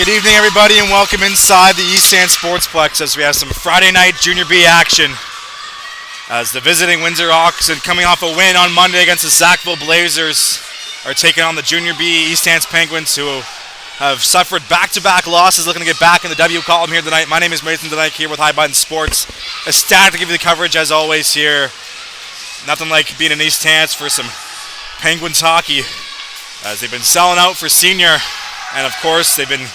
Good evening, everybody, and welcome inside the East Hants Sportsplex as we have some Friday night Junior B action. As the visiting Windsor Oxen, coming off a win on Monday against the Sackville Blazers, are taking on the Junior B East Hants Penguins, who have suffered back-to-back losses, looking to get back in the W column here tonight. My name is Mason Dyke here with High Button Sports. Ecstatic to give you the coverage as always here. Nothing like being in East Hants for some Penguins hockey, as they've been selling out for senior, and of course they've been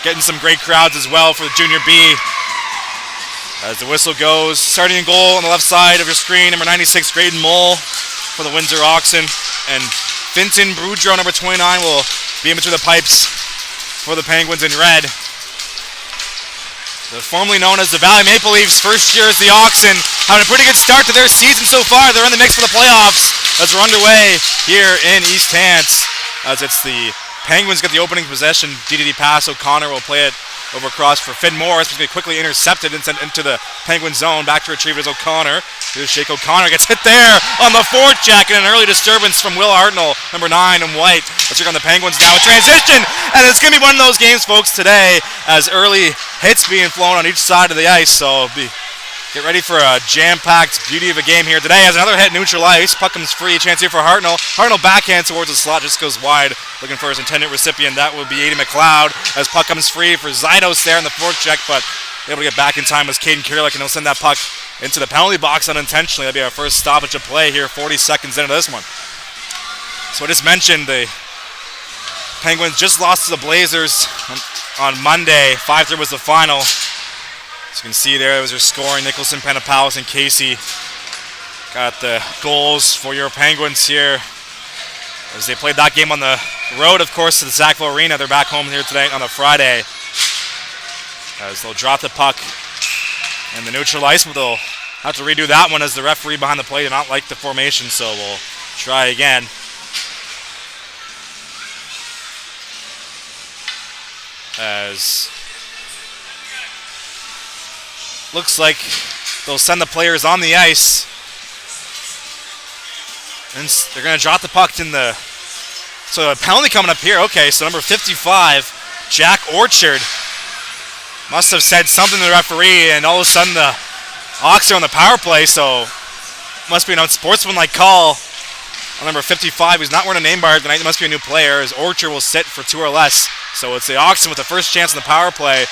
getting some great crowds as well for the Junior B. As the whistle goes, starting in goal on the left side of your screen, number 96, Graydon Mole for the Windsor Oxen, and Finton Boudreau, number 29, will be in between the pipes for the Penguins in red. They're formerly known as the Valley Maple Leafs, first year as the Oxen, having a pretty good start to their season so far. They're in the mix for the playoffs as we're underway here in East Hants, as it's the Penguins get the opening possession. DDD pass. O'Connor will play it over across for Finn Morris. He's going to be quickly intercepted and sent into the Penguin zone. Back to retrieve it is O'Connor. Here's Shake O'Connor. Gets hit there on the forecheck, and an early disturbance from Will Hartnell, number 9 in white. Let's check on the Penguins now. A transition, and it's going to be one of those games, folks, today, as early hits being flown on each side of the ice. So get ready for a jam-packed beauty of a game here today. As another hit neutral ice, puck comes free. Chance here for Hartnell. Hartnell backhand towards the slot, just goes wide, looking for his intended recipient. That would be Aidy McLeod. As puck comes free for Zydos there in the forecheck, but able to get back in time was Caden Kierlich, and he'll send that puck into the penalty box unintentionally. That'll be our first stoppage of play here, 40 seconds into this one. So I just mentioned the Penguins just lost to the Blazers on Monday. 5-3 was the final. As you can see there was their scoring. Nicholson, Penapowis, and Casey got the goals for your Penguins here as they played that game on the road, of course, to the Sackville Arena. They're back home here today on a Friday, as they'll drop the puck in the neutral ice, but they'll have to redo that one as the referee behind the plate did not like the formation, so we'll try again. As looks like they'll send the players on the ice, and they're going to drop the puck in the... So a penalty coming up here. Okay, so number 55, Jack Orchard, must have said something to the referee, and all of a sudden the Oxen are on the power play, so must be an unsportsmanlike call on number 55. He's not wearing a name bar tonight. It must be a new player, as Orchard will sit for 2 or less. So it's the Oxen with the first chance in the power play,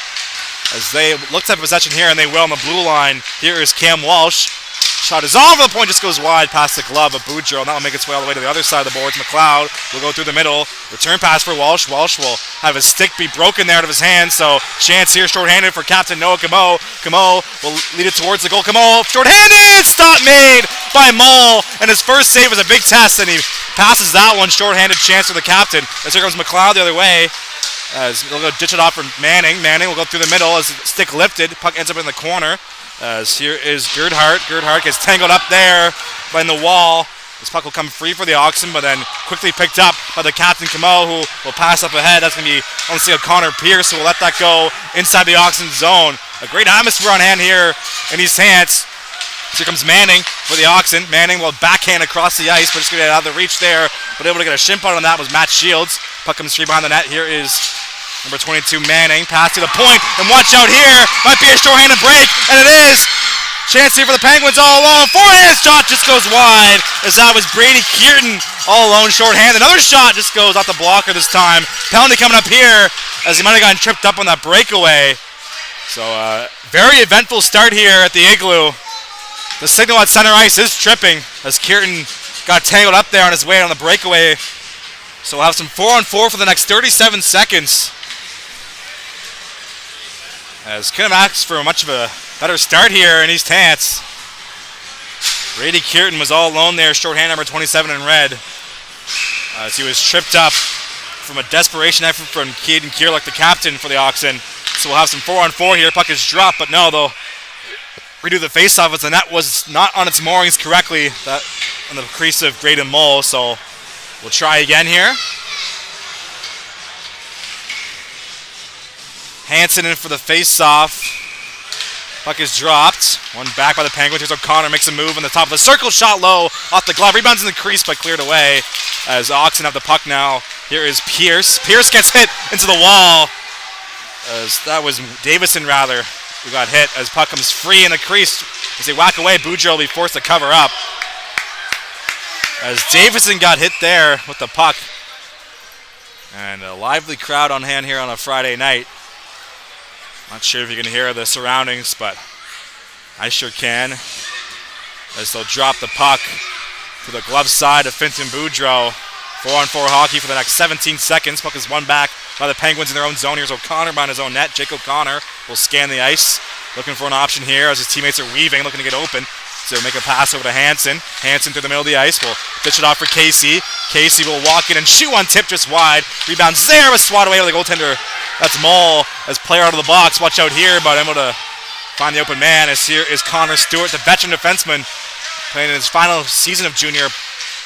as they look to have possession here, and they will on the blue line. Here is Cam Walsh. Shot is all over the point, just goes wide past the glove of Boudreau, and that will make its way all the way to the other side of the boards. McLeod will go through the middle. Return pass for Walsh. Walsh will have his stick be broken there out of his hand, so chance here shorthanded for captain Noah Camo. Camo will lead it towards the goal. Camo shorthanded! Stop made by Mull, and his first save was a big test, and he passes that one. Shorthanded chance for the captain. As here comes McLeod the other way, as they'll go ditch it off from Manning. Manning will go through the middle as the stick lifted. Puck ends up in the corner. As here is Gerdhart. Gerdhart gets tangled up there by the wall. This puck will come free for the Oxen, but then quickly picked up by the captain, Camo, who will pass up ahead. That's going to be, honestly, Connor Pierce, who will let that go inside the Oxen zone. A great atmosphere on hand here in East Hants. Here comes Manning for the Oxen. Manning will backhand across the ice, but just going to get out of the reach there. But able to get a shin putt on that was Matt Shields. Puck comes free behind the net. Here is number 22, Manning. Pass to the point, and watch out here. Might be a shorthanded break, and it is. Chance here for the Penguins all alone. Forehand shot just goes wide, as that was Brady Kearton all alone, shorthand. Another shot just goes off the blocker this time. Penalty coming up here, as he might have gotten tripped up on that breakaway. So very eventful start here at the Igloo. The signal at center ice is tripping, as Kearton got tangled up there on his way on the breakaway. So we'll have some 4-on-4 for the next 37 seconds. As couldn't have asked for much of a better start here in East Hants. Brady Kearton was all alone there, shorthand number 27 in red, as he was tripped up from a desperation effort from Caden Kierlich, the captain for the Oxen. So we'll have some 4-on-4 here. Puck is dropped, but no, they'll redo the faceoff as the net was not on its moorings correctly that on the crease of Graydon Mole. So we'll try again here. Hansen in for the face-off. Puck is dropped. One back by the Penguins. Here's O'Connor, makes a move on the top of the circle. Shot low off the glove. Rebounds in the crease, but cleared away as Oxen have the puck now. Here is Pierce. Pierce gets hit into the wall as that was Davison rather who got hit as puck comes free in the crease. As they whack away, Boudreaux will be forced to cover up. As Davison got hit there with the puck. And a lively crowd on hand here on a Friday night. Not sure if you can hear the surroundings, but I sure can. As they'll drop the puck to the glove side of Finton Boudreaux. 4-on-4 hockey for the next 17 seconds. Puck is won back by the Penguins in their own zone. Here's O'Connor behind his own net. Jake O'Connor will scan the ice, looking for an option here as his teammates are weaving, looking to get open. So make a pass over to Hansen. Hansen through the middle of the ice will dish it off for Casey. Casey will walk in and shoot on tip just wide. Rebounds there, but swat away to the goaltender. That's Mull as player out of the box. Watch out here, but able to find the open man. As here is Connor Stewart, the veteran defenseman, playing in his final season of junior.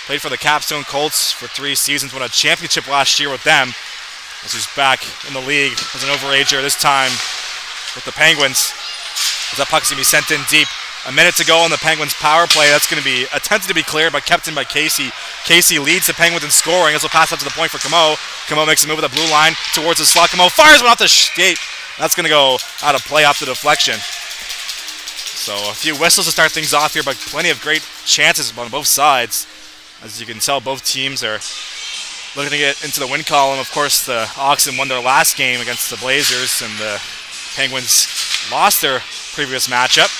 Played for the Capstone Colts for 3 seasons, won a championship last year with them. As he's back in the league as an overager, this time with the Penguins. As that puck's going to be sent in deep. A minute to go on the Penguins power play. That's going to be attempted to be cleared, but kept in by Casey. Casey leads the Penguins in scoring. As he'll pass up to the point for Camo. Camo makes a move with the blue line towards the slot. Camo fires one off the skate. That's going to go out of play off the deflection. So a few whistles to start things off here, but plenty of great chances on both sides. As you can tell, both teams are looking to get into the win column. Of course, the Oxen won their last game against the Blazers, and the Penguins lost their previous matchup.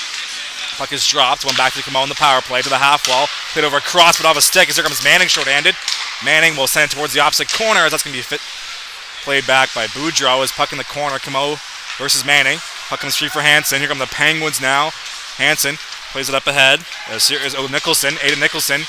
Puck is dropped. One back to Camo on the power play to the half wall. Played over a cross, but off a stick. As here comes Manning short-handed. Manning will send it towards the opposite corner, as that's going to be played back by Boudreaux. As puck in the corner, Camo versus Manning. Puck comes free for Hansen. Here come the Penguins now. Hansen plays it up ahead. As here is Nicholson. Aiden Nicholson.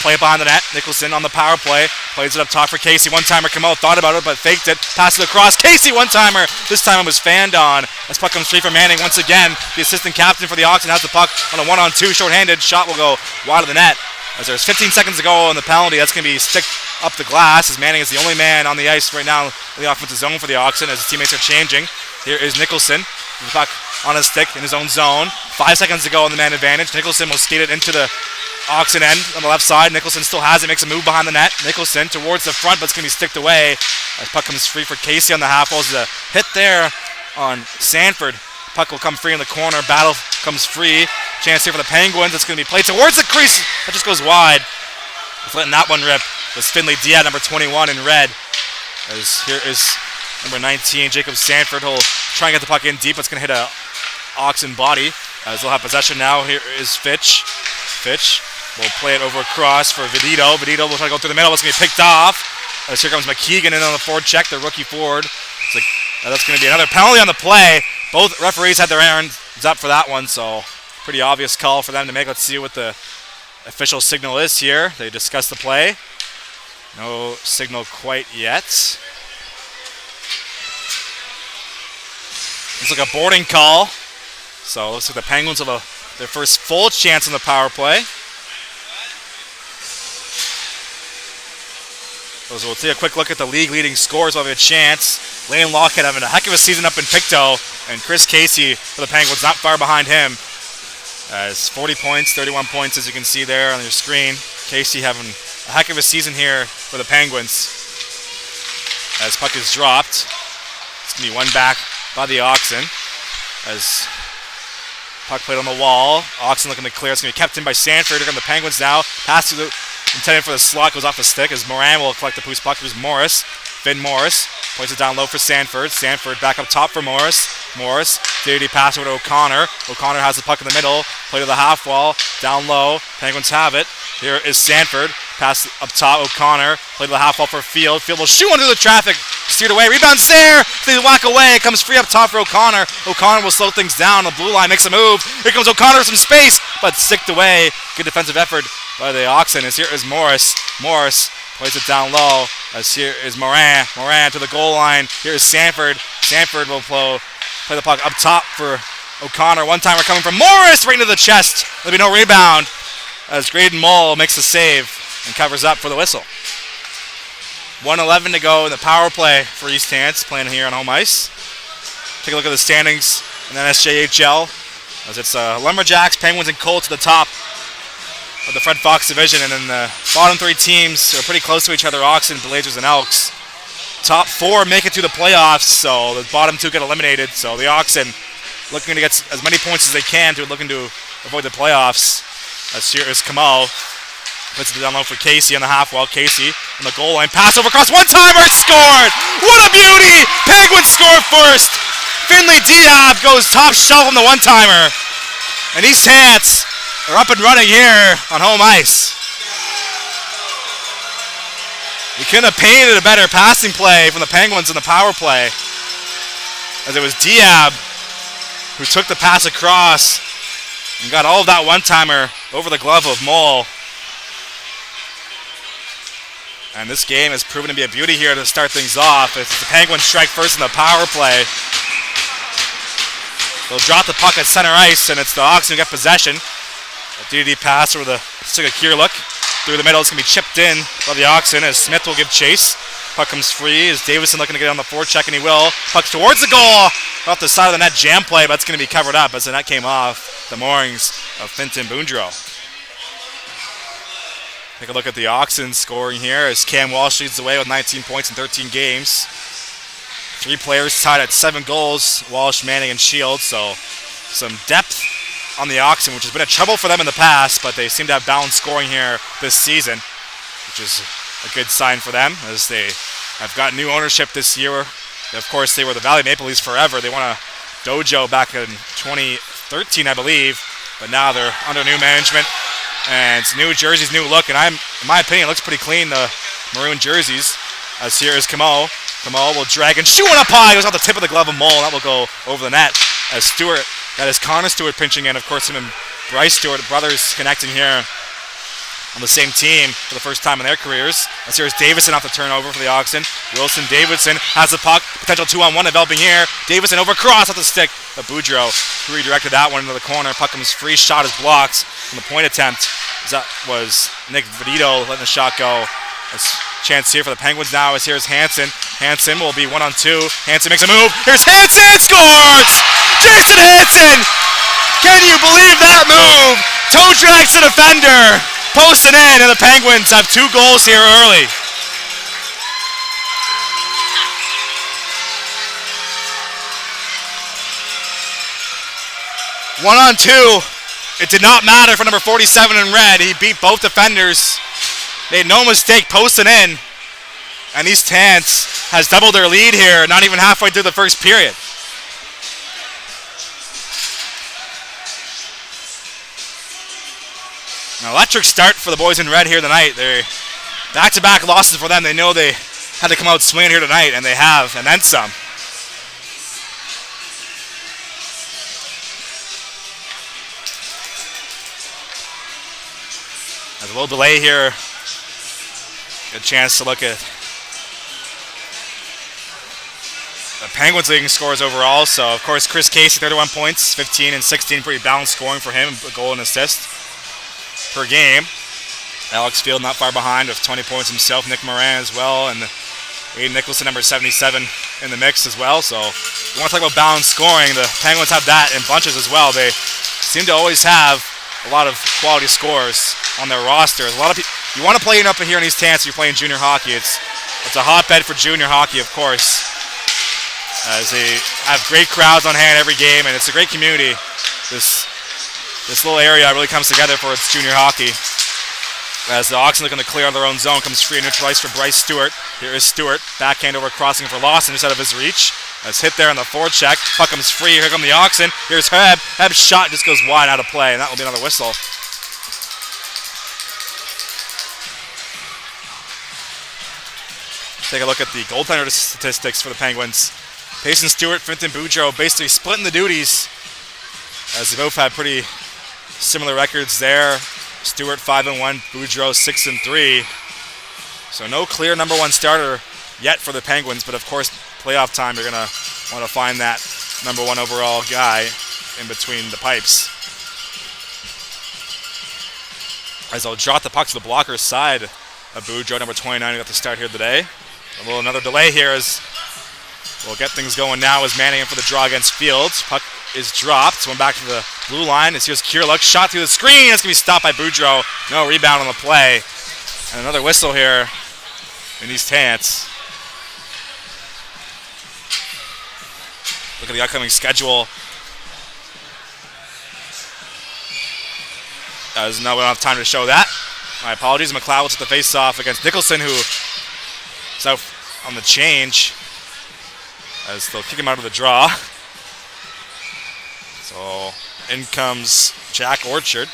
Play it behind the net. Nicholson on the power play. Plays it up top for Casey. One-timer. Camo thought about it, but faked it. Passed it across. Casey, one-timer. This time it was fanned on. As puck comes straight for Manning once again. The assistant captain for the Oxen has the puck on a 1-on-2. Short-handed. Shot will go wide of the net. As there's 15 seconds to go on the penalty, that's going to be stick up the glass. As Manning is the only man on the ice right now in the offensive zone for the Oxen as his teammates are changing. Here is Nicholson. The puck on a stick in his own zone. 5 seconds to go on the man advantage. Nicholson will skate it into the Oxen end on the left side. Nicholson still has it, makes a move behind the net. Nicholson towards the front, but it's going to be sticked away. As puck comes free for Casey on the half wall. There's a hit there on Sanford. Puck will come free in the corner. Battle comes free. Chance here for the Penguins. It's going to be played towards the crease. That just goes wide. Just letting that one rip. Was Finley Diaz, number 21 in red. As here is number 19, Jacob Sanford. He'll try and get the puck in deep. It's going to hit a Oxen body. As they'll have possession now. Here is Fitch. Fitch will play it over across for Vidito. Vidito will try to go through the middle. It's going to be picked off. As here comes McKeegan in on the forward check, the rookie forward. It's like, that's going to be another penalty on the play. Both referees had their errands up for that one, so pretty obvious call for them to make. Let's see what the official signal is here. They discuss the play. No signal quite yet. Looks like a boarding call. So it looks like the Penguins have their first full chance on the power play. So we'll take a quick look at the league leading scores. We'll have a chance. Lane Lockhead having a heck of a season up in Pictou. And Chris Casey for the Penguins not far behind him. As 40 points, 31 points as you can see there on your screen. Casey having a heck of a season here for the Penguins. As puck is dropped. It's going to be one back by the Oxen. As puck played on the wall. Oxen looking to clear. It's going to be kept in by Sanford. Here come the Penguins now. Pass to the intended for the slot, goes off the stick as Moran will collect the puck. Here's Morris. Finn Morris points it down low for Sanford. Sanford back up top for Morris. Morris, dirty pass over to O'Connor. O'Connor has the puck in the middle. Play to the half wall. Down low. Penguins have it. Here is Sanford. Pass up top. O'Connor. Play to the half wall for Field. Field will shoot under the traffic. Steered away. Rebounds there. They whack away. It comes free up top for O'Connor. O'Connor will slow things down. The blue line makes a move. Here comes O'Connor with some space, but sticked away. Good defensive effort by the Oxen. As here is Morris. Morris plays it down low. As here is Moran. Moran to the goal line. Here is Sanford. Sanford will play the puck up top for O'Connor. One-timer coming from Morris right into the chest. There'll be no rebound as Graydon Mull makes the save and covers up for the whistle. 1:11 to go in the power play for East Hants playing here on home ice. Take a look at the standings in the NSJHL as it's Lumberjacks, Penguins, and Colts at the top of the Fred Fox division, and then the bottom three teams are pretty close to each other: Oxen, Blazers, and Elks. top 4 make it to the playoffs, so the bottom 2 get eliminated. So the Oxen looking to get as many points as they can looking to avoid the playoffs. As here is Kamal. Puts it down low for Casey on the half wall. Casey on the goal line. Pass over across. One-timer. Scored! What a beauty! Penguins score first. Finley Diab goes top shelf on the one-timer. And these Hants are up and running here on home ice. We couldn't have painted a better passing play from the Penguins in the power play. As it was Diab who took the pass across and got all of that one-timer over the glove of Mole. And this game has proven to be a beauty here to start things off. It's the Penguins strike first in the power play. They'll drop the puck at center ice, and it's the Oxen who get possession. A DD pass over the stick of Kierlook. Through the middle, it's going to be chipped in by the Oxen as Smith will give chase. Puck comes free. Is Davison looking to get on the forecheck, and he will. Puck towards the goal. Off the side of the net, jam play, but it's going to be covered up as the net came off the moorings of Finton Boondreau. Take a look at the Oxen scoring here as Cam Walsh leads the way with 19 points in 13 games. 3 players tied at 7 goals, Walsh, Manning, and Shields. So some depth on the Oxen, which has been a trouble for them in the past, but they seem to have balanced scoring here this season, which is a good sign for them as they have got new ownership this year. Of course, they were the Valley Maple Leafs forever. They won a dojo back in 2013, I believe, but now they're under new management. And it's new jerseys, new look, and in my opinion, it looks pretty clean, the maroon jerseys. As here is Kamal. Kamal will drag and shoot one up high. Goes off the tip of the glove of Mole, and that will go over the net. As Stewart, that is Connor Stewart pinching in. Of course, him and Bryce Stewart, brothers, connecting here on the same team for the first time in their careers. As here is Davison off the turnover for the Oxen. Wilson Davidson has the puck. Potential 2-on-1 developing here. Davison over cross off the stick of Boudreau, who redirected that one into the corner. Puck comes free. Shot is blocked from the point attempt. That was Nick Vidito letting the shot go. A chance here for the Penguins now as here's Hansen. Hansen will be 1-on-2. Hansen makes a move. Here's Hansen! Scores! Jason Hansen! Can you believe that move? Toe drags the defender. Posting in, and the Penguins have 2 goals here early. One on 2. It did not matter for number 47 in red. He beat both defenders. Made no mistake posting in. And East Hants has doubled their lead here, not even halfway through the first period. An electric start for the boys in red here tonight. They're back-to-back losses for them. They know they had to come out swinging here tonight, and they have, and then some. There's a little delay here. Good chance to look at the Penguins leading scores overall. So, of course, Chris Casey, 31 points, 15 and 16. Pretty balanced scoring for him, a goal and assist per game. Alex Field not far behind with 20 points himself. Nick Moran as well. And Aiden Nicholson, number 77, in the mix as well. So, you want to talk about balanced scoring. The Penguins have that in bunches as well. They seem to always have a lot of quality scores on their roster. A lot of people, you want to play up here in East Hants, you're playing junior hockey. It's a hotbed for junior hockey, of course, as they have great crowds on hand every game, and it's a great community. This little area really comes together for its junior hockey. As the Oxen looking to clear out their own zone, comes free and neutralized for Bryce Stewart. Here is Stewart, backhand over crossing for Lawson, just out of his reach. That's hit there on the forecheck. Puck comes free. Here come the Oxen. Here's Heb. Heb's shot just goes wide out of play, and that will be another whistle. Take a look at the goaltender statistics for the Penguins. Payson Stewart, Finton Boudreau basically splitting the duties, as they both had pretty similar records there. Stewart 5-1, Boudreau 6-3. So no clear number 1 starter yet for the Penguins, but of course, playoff time, you're going to want to find that number 1 overall guy in between the pipes. As they'll drop the puck to the blocker's side of Boudreau, number 29, who got the start here today. Another delay here as we'll get things going now as Manning in for the draw against Fields. Puck is dropped. Went back to the blue line. As here's Kierluck. Shot through the screen. It's going to be stopped by Boudreau. No rebound on the play. And another whistle here in East Hants. Look at the upcoming schedule. No, we don't have time to show that. My apologies. McLeod will take the face-off against Nicholson, who is out on the change, as they'll kick him out of the draw. So in comes Jack Orchard.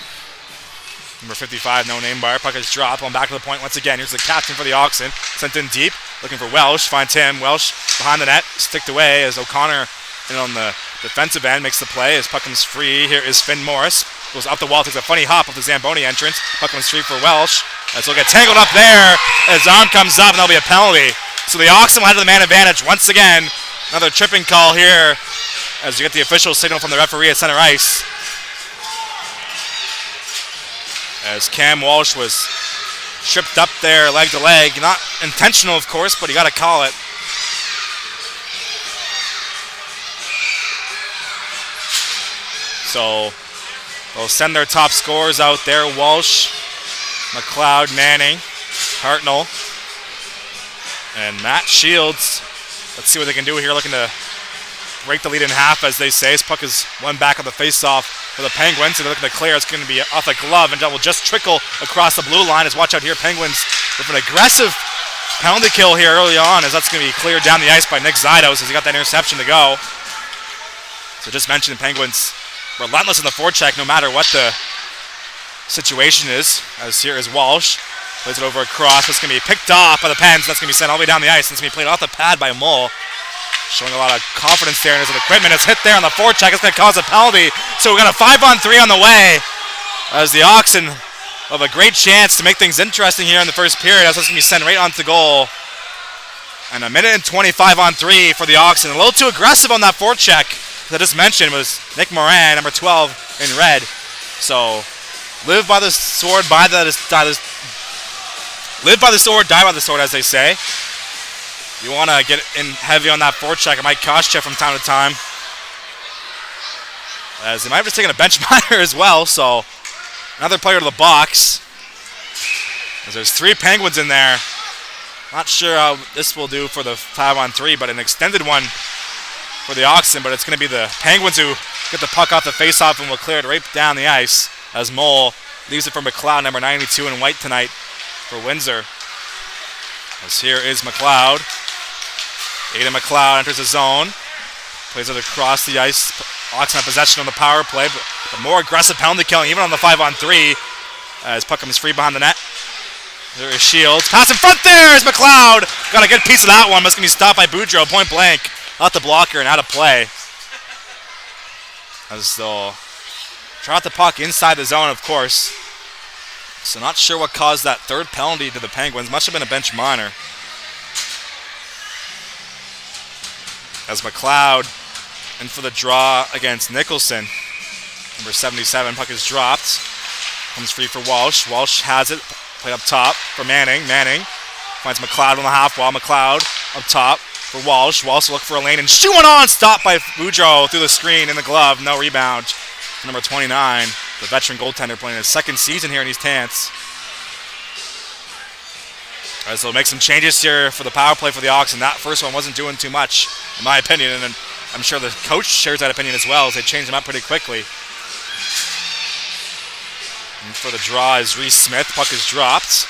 Number 55, no name bar. Puck is dropped. On back to the point once again. Here's the captain for the Oxen. Sent in deep. Looking for Welsh. Finds him. Welsh behind the net. Sticked away as O'Connor in on the defensive end makes the play as puck comes free. Here is Finn Morris. Goes up the wall. Takes a funny hop of the Zamboni entrance. Puck comes free for Welsh. As he'll get tangled up there as his arm comes up and there'll be a penalty. So the Oxen will have the man advantage once again. Another tripping call here as you get the official signal from the referee at center ice. As Cam Walsh was tripped up there leg to leg. Not intentional, of course, but you got to call it. So they'll send their top scorers out there. Walsh, McLeod, Manning, Hartnell, and Matt Shields. Let's see what they can do here. Looking to break the lead in half, as they say. His puck is one back on the face-off for the Penguins. And they're looking to clear. It's going to be off a glove, and that will just trickle across the blue line. As watch out here, Penguins with an aggressive penalty kill here early on, as that's going to be cleared down the ice by Nick Zidos as he got that interception to go. So just mentioned the Penguins relentless in the forecheck no matter what the situation is. As here is Walsh. Plays it over across. It's going to be picked off by the Pens. That's going to be sent all the way down the ice. It's going to be played off the pad by Mull. Showing a lot of confidence there in his equipment. It's hit there on the forecheck. It's going to cause a penalty. So we got a 5-on-3 on the way. As the Oxen have a great chance to make things interesting here in the first period. As it's going to be sent right onto goal. And a minute and 25 on 3 for the Oxen. A little too aggressive on that forecheck. As I just mentioned was Nick Moran, number 12 in red. So live by the sword, live by the sword, die by the sword, as they say. You want to get in heavy on that forecheck. It might cost you from time to time. As they might have just taken a bench minor as well. So another player to the box. As there's 3 Penguins in there. Not sure how this will do for the 5-on-3, but an extended one for the Oxen. But it's going to be the Penguins who get the puck off the faceoff and will clear it right down the ice. As Mull leaves it for McLeod, number 92 in white tonight for Windsor. As here is McLeod. Aiden McLeod enters the zone. Plays it across the ice. Oxen have possession on the power play, but more aggressive penalty killing even on the 5-on-3 as puck comes free behind the net. There is Shields. Pass in front there is McLeod. Got a good piece of that one. Must be stopped by Boudreau, point blank. Out the blocker and out of play. As they'll trot the puck inside the zone, of course. So not sure what caused that third penalty to the Penguins. Must have been a bench minor. As McLeod in for the draw against Nicholson. Number 77, puck is dropped. Comes free for Walsh. Walsh has it. Played up top for Manning. Manning finds McLeod on the half wall. McLeod up top for Walsh. Walsh will look for a lane and shoot one on. Stopped by Boudreau through the screen in the glove. No rebound. Number 29, the veteran goaltender playing his second season here in East Hants. As they'll make some changes here for the power play for the Oxen. That first one wasn't doing too much, in my opinion, and I'm sure the coach shares that opinion as well, as they changed them up pretty quickly. And for the draw is Reese Smith. Puck is dropped.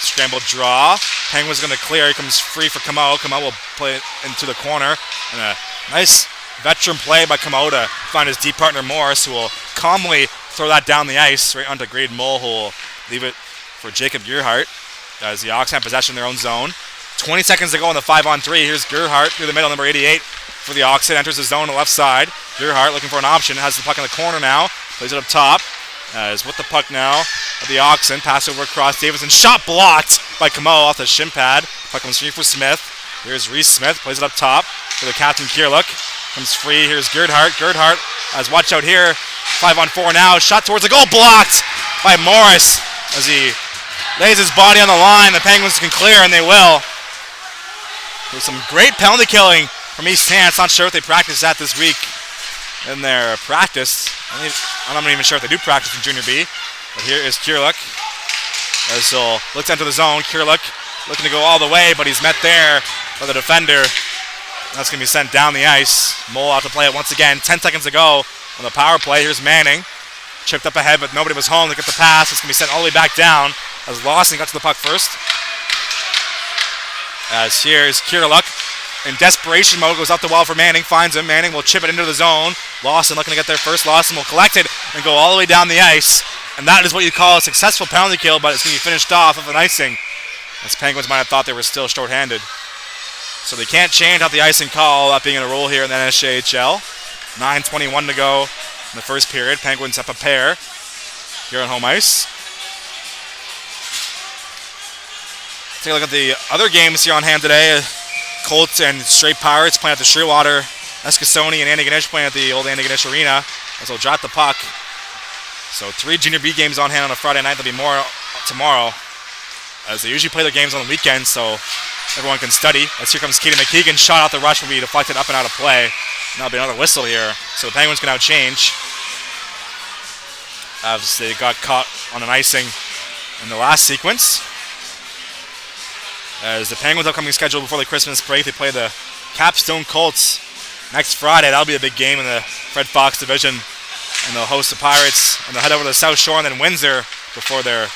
Scrambled draw. Penguin's going to clear. He comes free for Kamau. Kamau will play it into the corner. And a nice veteran play by Kamau to find his deep partner Morris, who will calmly throw that down the ice right onto Grade Mull, who will leave it for Jacob Gearhart. As the Oxen have possession in their own zone. 20 seconds to go on the 5-on-3. Here's Gearhart through the middle, number 88 for the Oxen. Enters the zone on the left side. Gearhart looking for an option. Has the puck in the corner now. Plays it up top. Is with the puck now of the Oxen. Pass over across Davidson. Shot blocked by Kamau off the shin pad. Puck comes free for Smith. Here's Reese Smith. Plays it up top for the captain Kierlook. Comes free. Here's Gearhart. Gearhart as watch out here. 5-on-4 now. Shot towards the goal. Blocked by Morris as he lays his body on the line. The Penguins can clear, and they will. There's some great penalty killing from East Hants. Not sure if they practiced that this week in their practice. I'm not even sure if they do practice in Junior B. But here is Kierlook. As he'll look to enter the zone. Kierlook looking to go all the way, but he's met there by the defender That's going to be sent down the ice. Mole out to play it once again. 10 seconds to go on the power play. Here's Manning. Chipped up ahead, but nobody was home to get the pass. It's going to be sent all the way back down as Lawson got to the puck first. As here's Kiriluk in desperation mode, goes up the wall for Manning, finds him. Manning will chip it into the zone. Lawson looking to get there first. Lawson will collect it and go all the way down the ice. And that is what you call a successful penalty kill, but it's going to be finished off with an icing. As Penguins might have thought they were still shorthanded. So they can't change out the icing call, that being a rule here in the NSJHL. 9:21 to go in the first period. Penguins up a pair here on home ice. Take a look at the other games here on hand today. Colts and Straight Pirates playing at the Shearwater. Eskasoni and Antigonish playing at the old Antigonish Arena. As they'll drop the puck. So 3 Junior B games on hand on a Friday night. There'll be more tomorrow, as they usually play their games on the weekend, so everyone can study. As here comes Katie McKeegan. Shot out the rush will be deflected up and out of play. And that'll be another whistle here. So the Penguins can now change, as they got caught on an icing in the last sequence. As the Penguins' upcoming schedule before the Christmas break, they play the Capstone Colts next Friday. That'll be a big game in the Fred Fox division. And they'll host the Pirates, and they'll head over to the South Shore and then Windsor before their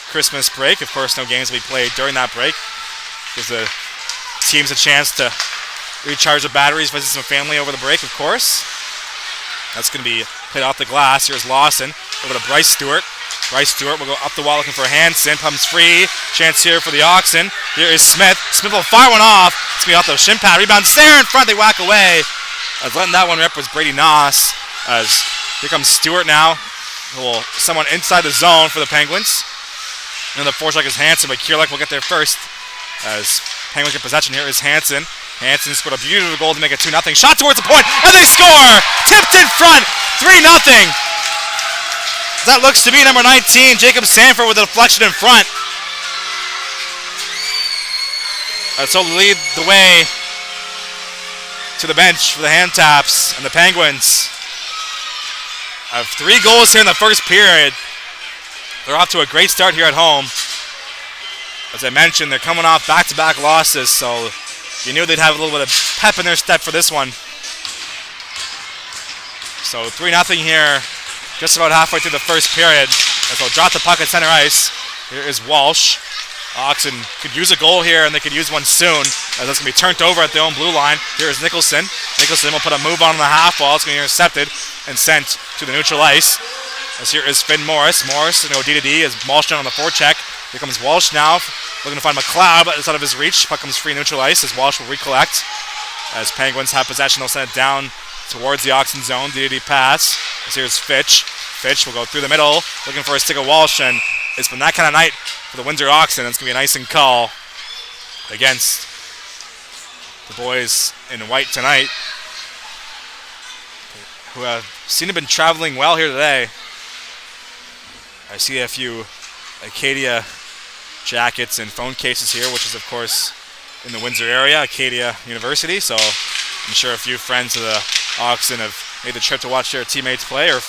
Christmas break. Of course, no games will be played during that break. Gives the teams a chance to recharge their batteries, visit some family over the break, of course. That's going to be played off the glass. Here's Lawson over to Bryce Stewart. Bryce Stewart will go up the wall looking for Hansen. Comes free. Chance here for the Oxen. Here is Smith. Smith will fire one off. It's going to be off the shin pad. Rebound there in front. They whack away. As letting that one rip was Brady Noss. As here comes Stewart now. Someone inside the zone for the Penguins. And the forecheck is Hansen, but Kiriluk will get there first. As Penguins get possession, here is Hansen. Hansen scored a beautiful goal to make it 2-0. Shot towards the point, and they score! Tipped in front, 3-0. That looks to be number 19, Jacob Sanford, with a deflection in front. So lead the way to the bench for the hand taps, and the Penguins have 3 goals here in the first period. They're off to a great start here at home. As I mentioned, they're coming off back-to-back losses, so you knew they'd have a little bit of pep in their step for this one. So 3-0 here, just about halfway through the first period. As they'll drop the puck at center ice. Here is Walsh. Oxen could use a goal here, and they could use one soon, as that's going to be turned over at their own blue line. Here is Nicholson. Nicholson will put a move on the half wall. It's going to be intercepted and sent to the neutral ice. As here is Finn Morris. Morris is going to go D-to-D as Walsh down on the forecheck. Here comes Walsh now, looking to find McLeod, but it's out of his reach. Puck comes free neutral ice as Walsh will recollect. As Penguins have possession, they'll send it down towards the Oxen zone. D-to-D pass. As here's Fitch. Fitch will go through the middle, looking for a stick of Walsh, and it's been that kind of night for the Windsor Oxen. It's going to be an icing call against the boys in white tonight, who have seemed to have been traveling well here today. I see a few Acadia jackets and phone cases here, which is, of course, in the Windsor area, Acadia University. So I'm sure a few friends of the Oxen have made the trip to watch their teammates play, or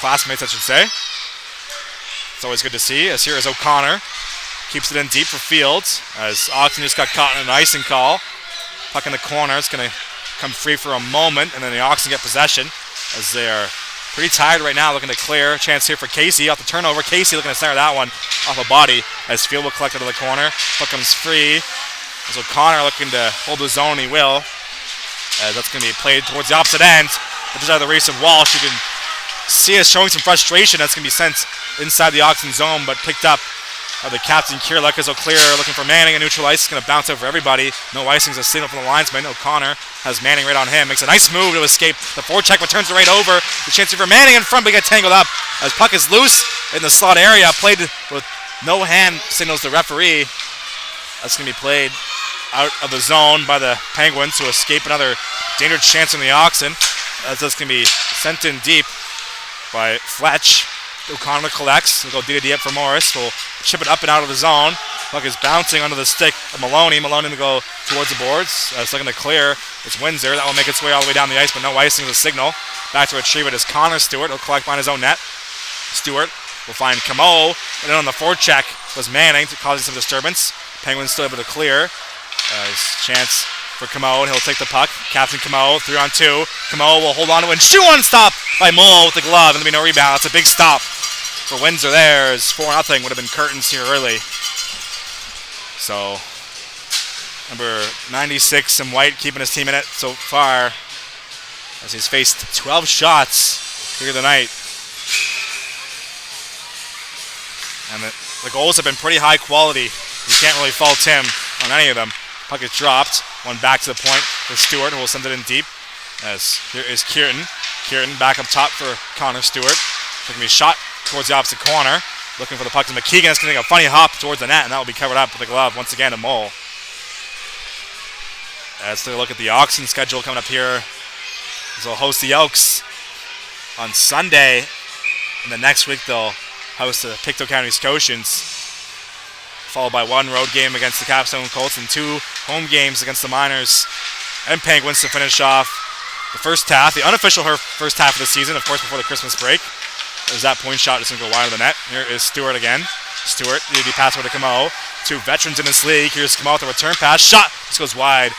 classmates, I should say. It's always good to see. As here is O'Connor. Keeps it in deep for Fields, as Oxen just got caught in an icing call. Puck in the corner. It's going to come free for a moment, and then the Oxen get possession, as they are pretty tired right now, looking to clear. Chance here for Casey off the turnover. Casey looking to center that one off a body, as Field will collect it to the corner. Puck comes free. As O'Connor looking to hold the zone, he will. As that's going to be played towards the opposite end, but just out of the race of Walsh. You can see us showing some frustration. That's going to be sent inside the Oxen zone, but picked up by the captain, Kiriluk, as he'll clear, looking for Manning. A neutral ice is going to bounce over everybody. No icing is a signal from the linesman. O'Connor has Manning right on him. Makes a nice move to escape the forecheck, but turns it right over. The chance for Manning in front, but get tangled up as puck is loose in the slot area. Played with no hand, signals the referee. That's going to be played out of the zone by the Penguins to escape another dangerous chance from the Oxen. As that's going to be sent in deep by Fletch. O'Connor collects. He'll go D-to-D up for Morris. We'll chip it up and out of the zone. Puck is bouncing under the stick of Maloney. Maloney to go towards the boards. It's looking to clear. It's Windsor. That will make its way all the way down the ice, but no icing is a signal. Back to retrieve it is Connor Stewart. He'll collect behind his own net. Stewart will find Camo. And then on the forecheck was Manning, causing some disturbance. Penguins still able to clear. Chance for Camo, and he'll take the puck. Captain Camo, 3-on-2. Camo will hold on to it, and shoot one stop by Mole with the glove, and there'll be no rebound. It's a big stop for Windsor there, as 4-0 would have been curtains here early. So, number 96 and White keeping his team in it so far, as he's faced 12 shots here tonight. And the goals have been pretty high quality. You can't really fault him on any of them. Puck is dropped. One back to the point for Stewart, who will send it in deep. As here is Kieran. Kieran back up top for Connor Stewart. Taking a shot towards the opposite corner. Looking for the puck to McKeegan. It's going to take a funny hop towards the net, and that will be covered up with a glove once again to Mole. Let's take a look at the Oxen schedule coming up here. They'll host the Elks on Sunday. And the next week they'll host the Pictou County Scotians, followed by one road game against the Capstone Colts and 2 home games against the Miners and Penguins to finish off the first half, the unofficial first half of the season, of course, before the Christmas break. There's that point shot just going to go wide of the net. Here is Stewart again. Stewart, the pass over to Camo. 2 veterans in this league. Here's Camo with the return pass. Shot! This goes wide,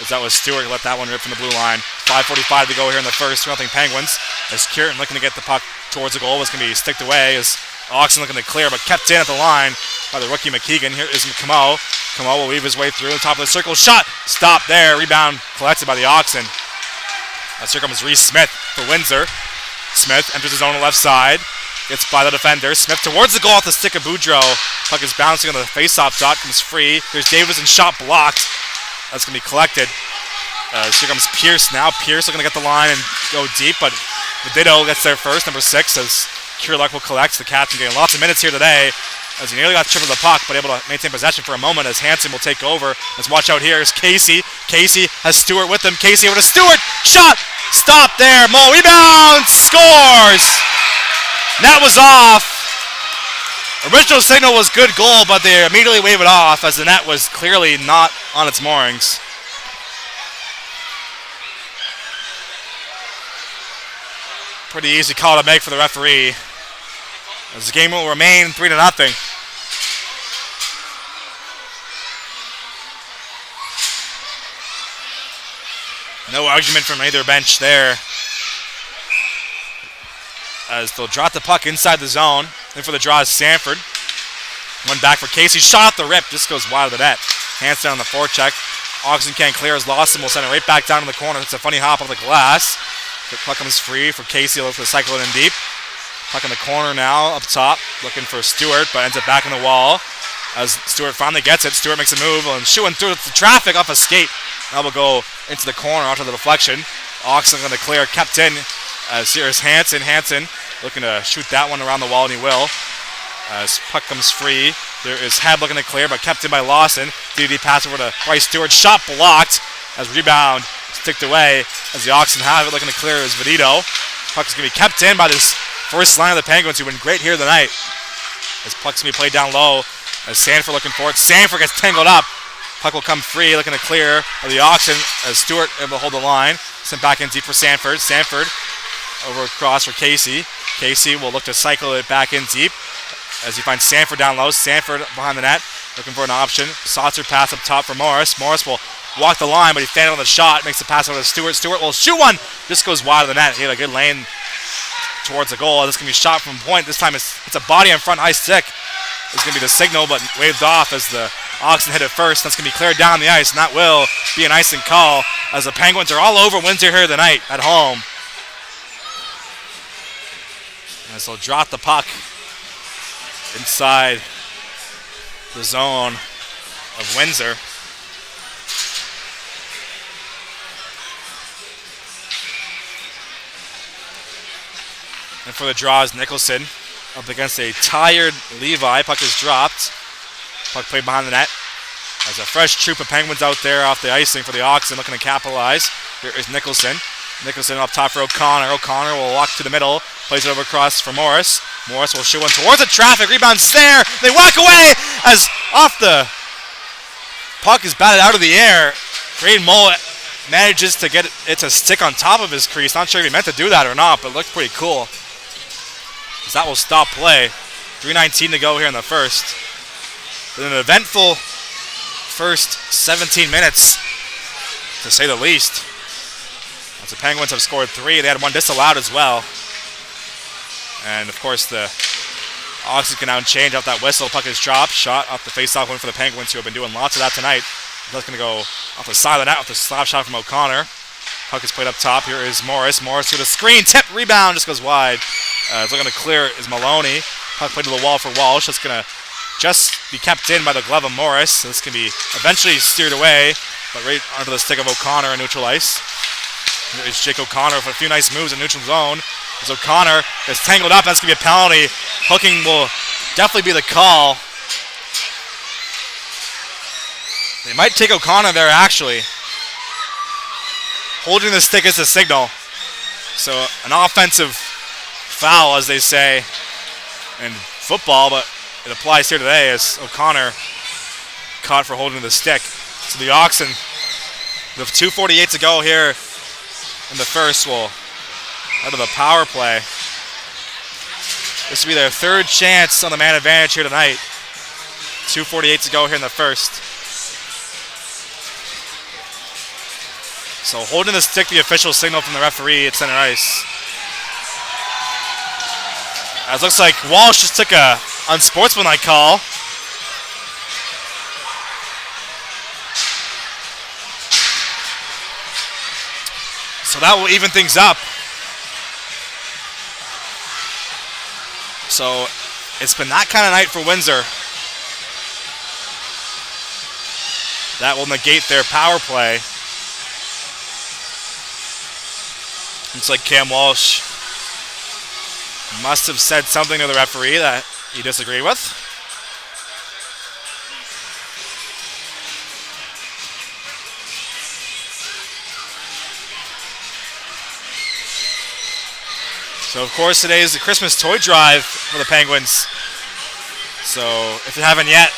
as that was Stewart who let that one rip from the blue line. 5:45 to go here in the first. 2-0 Penguins. As Kieran looking to get the puck towards the goal was going to be sticked away, as Oxen looking to clear, but kept in at the line by the rookie McKeegan. Here is Camo. Camo will weave his way through the top of the circle. Shot! Stop there. Rebound collected by the Oxen. As here comes Reese Smith for Windsor. Smith enters his own left side. Gets by the defender. Smith towards the goal off the stick of Boudreau. Puck is bouncing on the face-off dot. Comes free. There's Davison. Shot blocked. That's going to be collected. Here comes Pierce now. Pierce looking to get the line and go deep, but Vidito gets there first, number 6, as Kierluck will collect. The captain getting lots of minutes here today, as he nearly got tripped of the puck, but able to maintain possession for a moment as Hansen will take over. Let's watch out here. Here's Casey. Casey has Stewart with him. Casey over to Stewart. Shot! Stop there. Mo rebound. Scores! Net was off. Original signal was good goal, but they immediately wave it off as the net was clearly not on its moorings. Pretty easy call to make for the referee, as the game will remain 3-0. No argument from either bench there, as they'll drop the puck inside the zone. Then for the draw is Sanford. One back for Casey. Shot off the rip. Just goes wide of the net. Hands down on the forecheck. Oxen can't clear as Lawson will send it right back down to the corner. It's a funny hop on the glass. The puck comes free for Casey. Looks to cycle it in deep. Puck in the corner now, up top. Looking for Stewart, but ends up back in the wall. As Stewart finally gets it, Stewart makes a move and shooting through the traffic off a skate. That will go into the corner after the deflection. Oxen going to clear, kept in. As here's Hansen. Hansen looking to shoot that one around the wall, and he will. As puck comes free, there is Head looking to clear, but kept in by Lawson. DD pass over to Bryce Stewart. Shot blocked as rebound sticked away as the Oxen have it. Looking to clear is Vidito. Puck is going to be kept in by this first line of the Penguins, who've been great here tonight. As puck's going to be played down low as Sanford looking for it. Sanford gets tangled up. Puck will come free, looking to clear of the Oxen as Stewart able to hold the line. Sent back in deep for Sanford. Sanford over across for Casey. Casey will look to cycle it back in deep as he finds Sanford down low. Sanford behind the net, looking for an option. Saucer pass up top for Morris. Morris will walk the line, but he failed on the shot. Makes the pass over to Stewart. Stewart will shoot one. Just goes wide of the net. He had a good lane towards the goal. This is going to be shot from point. This time it's a body in front, high stick. It's going to be the signal, but waved off as the Oxen hit it first. That's going to be cleared down the ice, and that will be an icing call as the Penguins are all over Windsor here tonight at home. As they'll drop the puck inside the zone of Windsor. And for the draw is Nicholson up against a tired Levi. Puck is dropped. Puck played behind the net. There's a fresh troop of Penguins out there off the icing for the Oxen looking to capitalize. Here is Nicholson. Nicholson up top for O'Connor. O'Connor will walk to the middle. Plays it over across for Morris. Morris will shoot one towards the traffic. Rebounds there. They whack away as off the puck is batted out of the air. Braden Mole manages to get it to stick on top of his crease. Not sure if he meant to do that or not, but it looked pretty cool. As that will stop play. 3:19 to go here in the first. With an eventful first 17 minutes to say the least. As the Penguins have scored 3, they had 1 disallowed as well. And of course the Oxen can now change off that whistle. Puck is dropped. Shot off the face-off win for the Penguins, who have been doing lots of that tonight. That's going to go off the side of the net with the slap shot from O'Connor. Puck is played up top. Here is Morris. Morris with a screen. Tip. Rebound. Just goes wide. It's looking to clear is Maloney. Puck played to the wall for Walsh. That's going to just be kept in by the glove of Morris. So this can be eventually steered away, but right onto the stick of O'Connor in neutral ice. Here is Jake O'Connor with a few nice moves in neutral zone. As O'Connor is tangled up, that's going to be a penalty. Hooking will definitely be the call. They might take O'Connor there, actually. Holding the stick is a signal. So an offensive foul, as they say in football, but it applies here today as O'Connor caught for holding the stick. So the Oxen, with 2:48 to go here in the first, will out of the power play. This will be their 3rd chance on the man advantage here tonight. 2:48 to go here in the first. So holding the stick, the official signal from the referee at center ice. As looks like Walsh just took a unsportsmanlike call. So that will even things up. So it's been that kind of night for Windsor. That will negate their power play. Looks like Cam Walsh must have said something to the referee that he disagreed with. So of course today is the Christmas toy drive for the Penguins. So if you haven't yet,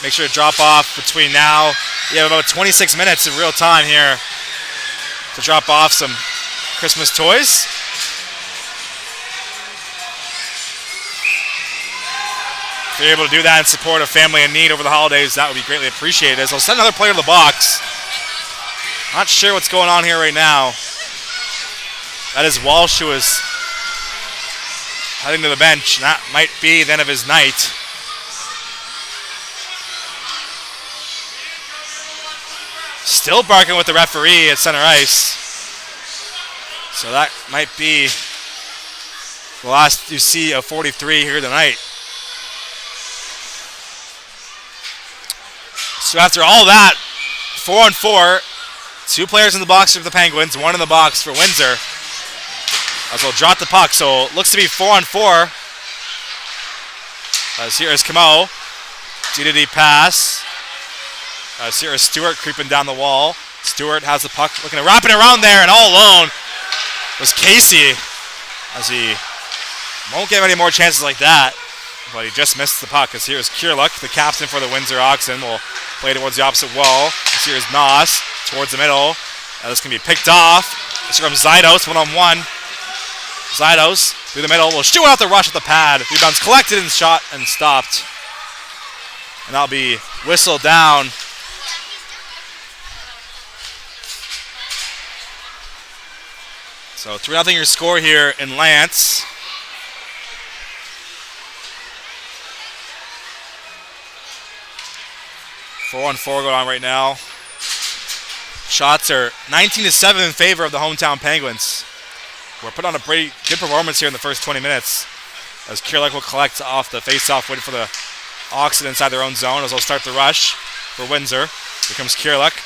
make sure to drop off between now. You have about 26 minutes in real time here to drop off some Christmas toys. If you're able to do that in support of family in need over the holidays, that would be greatly appreciated. As I'll send another player to the box. Not sure what's going on here right now. That is Walsh, who is heading to the bench. That might be the end of his night. Still barking with the referee at center ice. So that might be the last you see of 43 here tonight. So after all that, 4-on-4, 2 players in the box for the Penguins, 1 in the box for Windsor. As well drop the puck, so it looks to be 4-on-4. As here is Camo. D-to-D pass. As here is Stewart creeping down the wall. Stewart has the puck, looking to wrap it around there, and all alone was Casey, as he won't give any more chances like that, but he just missed the puck. As here is Kierluck, the captain for the Windsor Oxen, will play towards the opposite wall. As here is Noss towards the middle. This can be picked off. This comes Zydos, 1-on-1. Zydos through the middle will shoot out the rush at the pad. Rebounds collected and shot and stopped. And that'll be whistled down. So 3-0 your score here in Lance. Four on four going on right now. Shots are 19-7 in favor of the hometown Penguins. We're put on a pretty good performance here in the first 20 minutes, as Kierluck will collect off the face-off, waiting for the Oxen inside their own zone as they'll start the rush for Windsor. Here comes Kierluck.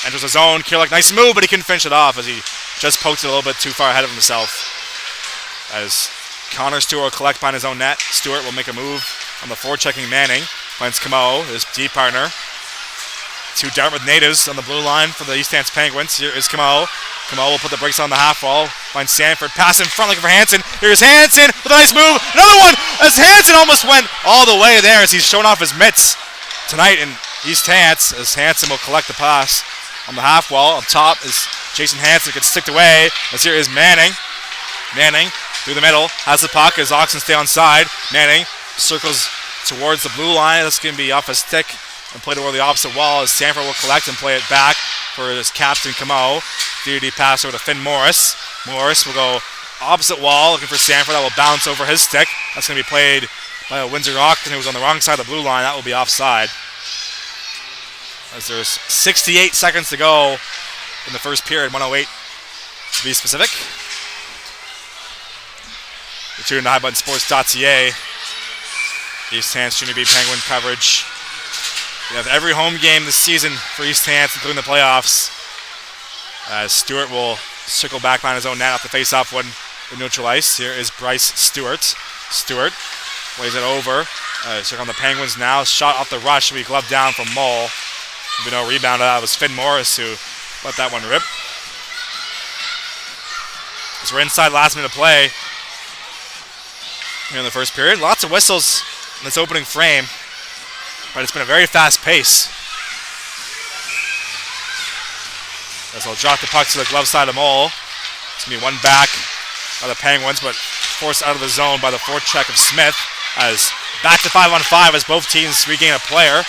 Enters the zone. Kierluck, nice move, but he couldn't finish it off as he just poked it a little bit too far ahead of himself. As Connor Stewart will collect behind his own net. Stewart will make a move on the forechecking Manning. Finds Camo, his D partner. 2 Dartmouth natives on the blue line for the East Hants Penguins. Here is Camo. Camo will put the brakes on the half wall. Finds Sanford. Pass in front looking for Hansen. Here's Hansen with a nice move. Another one as Hansen almost went all the way there as he's shown off his mitts tonight in East Hants, as Hansen will collect the pass on the half wall. Up top is Jason Hansen, gets sticked away. As here is Manning. Manning through the middle. Has the puck as Oxen stay on side. Manning circles towards the blue line. That's going to be off a stick and play toward the opposite wall as Sanford will collect and play it back for his captain, Camo. DD pass over to Finn Morris. Morris will go opposite wall, looking for Sanford. That will bounce over his stick. That's going to be played by a Windsor Oxen who was on the wrong side of the blue line. That will be offside. As there's 68 seconds to go in the first period, 108 to be specific. You're tuned to highbuttonsports.ca. East Hants Junior B Penguin coverage. We have every home game this season for East Hants, including the playoffs. As Stewart will circle back behind his own net off the face-off when in neutral ice. Here is Bryce Stewart. Stewart plays it over. Check on the Penguins now. Shot off the rush. Will be gloved down from Mull. There'll be no rebound. That was Finn Morris who let that one rip. As we're inside last minute of play here in the first period. Lots of whistles in this opening frame, but it's been a very fast pace. As they'll drop the puck to the glove side of Mull. It's going to be one back by the Penguins, but forced out of the zone by the forecheck of Smith. As back to 5-on-5 as both teams regain a player.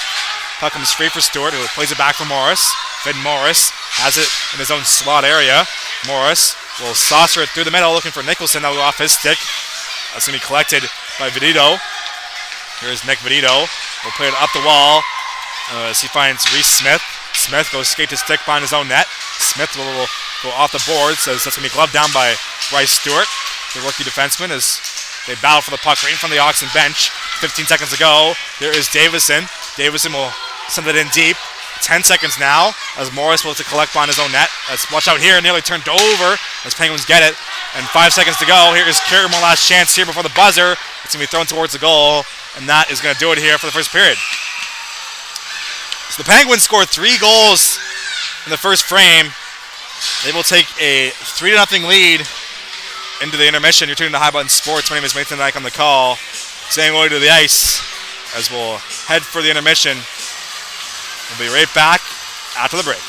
Puck comes free for Stewart, who plays it back for Morris. Finn Morris has it in his own slot area. Morris will saucer it through the middle, looking for Nicholson. That will go off his stick. That's going to be collected by Vidito. Here's Nick Vidito. Will play it up the wall as he finds Reese Smith. Smith goes skate to stick behind his own net. Smith will go off the boards as that's going to be gloved down by Bryce Stewart, the rookie defenseman, as they battle for the puck right in front of the Oxen bench. 15 seconds to go. There is Davison. Davison will send it in deep. 10 seconds now as Morris will to collect behind his own net. Let's watch out here. Nearly turned over as Penguins get it. And 5 seconds to go. Here is Kieran, one last chance here before the buzzer. It's going to be thrown towards the goal. And that is going to do it here for the first period. So the Penguins scored 3 goals in the first frame. They will take a 3-0 lead into the intermission. You're tuning to High Button Sports. My name is Nathan Dyke on the call. Saying hello to the ice as we'll head for the intermission. We'll be right back after the break.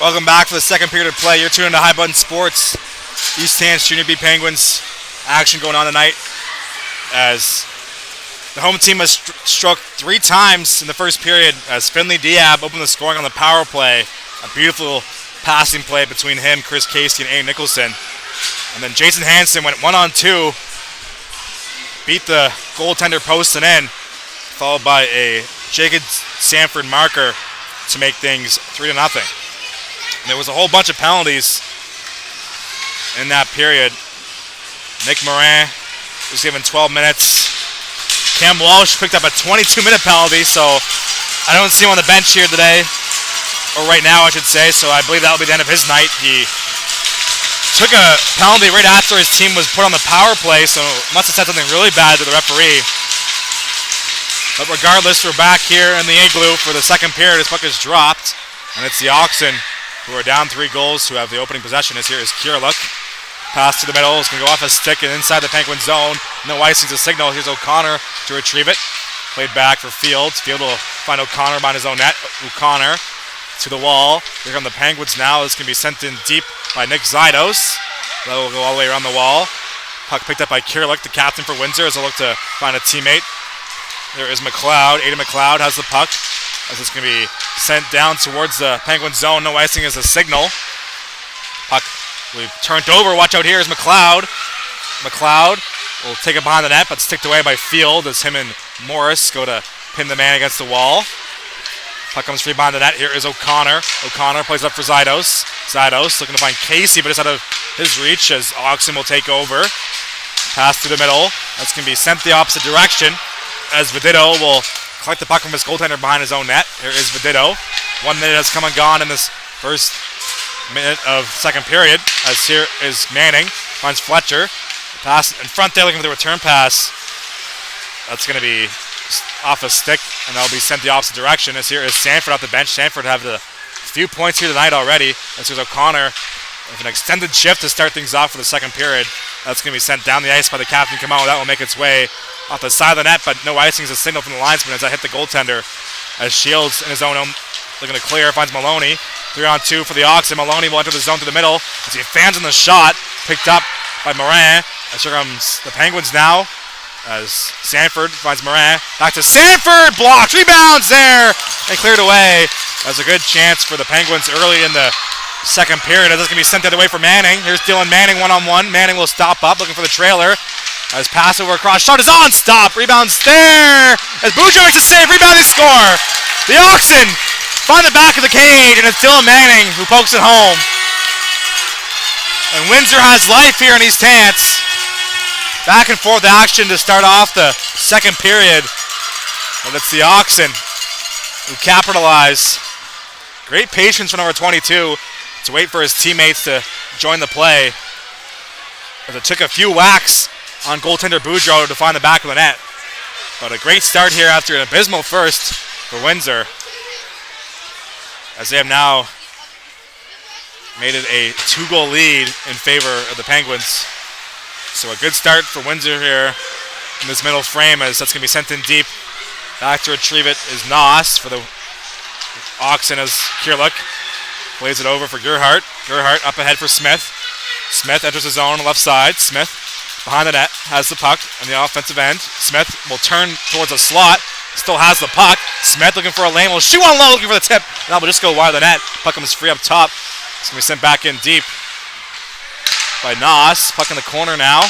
Welcome back for the second period of play. You're tuned into High Button Sports. East Hants Junior B Penguins action going on tonight as the home team has struck 3 times in the first period as Finley Diab opened the scoring on the power play. A beautiful passing play between him, Chris Casey, and A. Nicholson. And then Jason Hansen went 1-on-2, beat the goaltender post and in, followed by a Jacob Sanford marker to make things 3-0. And there was a whole bunch of penalties in that period. Nick Morin was given 12 minutes. Cam Walsh picked up a 22-minute penalty, so I don't see him on the bench here today, or right now I should say, so I believe that will be the end of his night. He took a penalty right after his team was put on the power play, so must have said something really bad to the referee. But regardless, we're back here in the Igloo for the second period. This puck is dropped, and it's the Oxen, who are down 3 goals, who have the opening possession. Here is Kierluk. Pass to the middle. It's going to go off a stick and inside the Penguin zone. No icing's a signal. Here's O'Connor to retrieve it. Played back for Fields. Field will find O'Connor behind his own net. O'Connor to the wall. Here come the Penguins now. This can be sent in deep by Nick Zydos. That will go all the way around the wall. Puck picked up by Kierluk, the captain for Windsor, as they look to find a teammate. There is McLeod. Aiden McLeod has the puck. As it's going to be sent down towards the Penguin zone. No icing is a signal. Puck will be turned over. Watch out, here is McLeod. McLeod will take it behind the net, but sticked away by Field as him and Morris go to pin the man against the wall. Puck comes free behind the net. Here is O'Connor. O'Connor plays up for Zydos. Zydos looking to find Casey, but it's out of his reach as Oxen will take over. Pass through the middle. That's going to be sent the opposite direction as Vidito will collect the puck from his goaltender behind his own net. Here is Vidito. 1 minute has come and gone in this first minute of second period. As here is Manning. Finds Fletcher. Pass in front there looking for the return pass. That's going to be off a stick, and that'll be sent the opposite direction. As here is Sanford off the bench. Sanford have a few points here tonight already. As here's O'Connor with an extended shift to start things off for the second period. That's going to be sent down the ice by the captain. Come on, that will make its way off the side of the net, but no icing is a signal from the linesman as I hit the goaltender. As Shields in his own looking to clear, finds Maloney. 3-on-2 for the Oxen. Maloney will enter the zone through the middle as he fans in the shot. Picked up by Morin. As here comes the Penguins now. As Sanford finds Morin. Back to Sanford. Blocked. Rebounds there. And cleared away. That's a good chance for the Penguins early in the second period. As this can be sent the other way for Manning. Here's Dylan Manning 1-on-1. Manning will stop up looking for the trailer. As pass over across. Shot is on. Stop. Rebounds there. As Boudreaux makes a save. Rebound, they score. The Oxen find the back of the cage, and it's Dylan Manning who pokes it home. And Windsor has life here in East Hants. Back and forth action to start off the second period. And it's the Oxen who capitalize. Great patience from number 22 to wait for his teammates to join the play. As it took a few whacks on goaltender Boudreaux to find the back of the net. But a great start here after an abysmal first for Windsor, as they have now made it a 2-goal lead in favor of the Penguins. So a good start for Windsor here in this middle frame, as that's going to be sent in deep. Back to retrieve it is Noss for the Oxen as Kierluk plays it over for Gerhardt. Gerhardt up ahead for Smith. Smith enters the zone on the left side. Smith behind the net, has the puck on the offensive end. Smith will turn towards a slot, still has the puck. Smith looking for a lane, will shoot on low, looking for the tip. Now we'll just go wide of the net. Puck comes free up top. It's going to be sent back in deep by Noss. Puck in the corner now.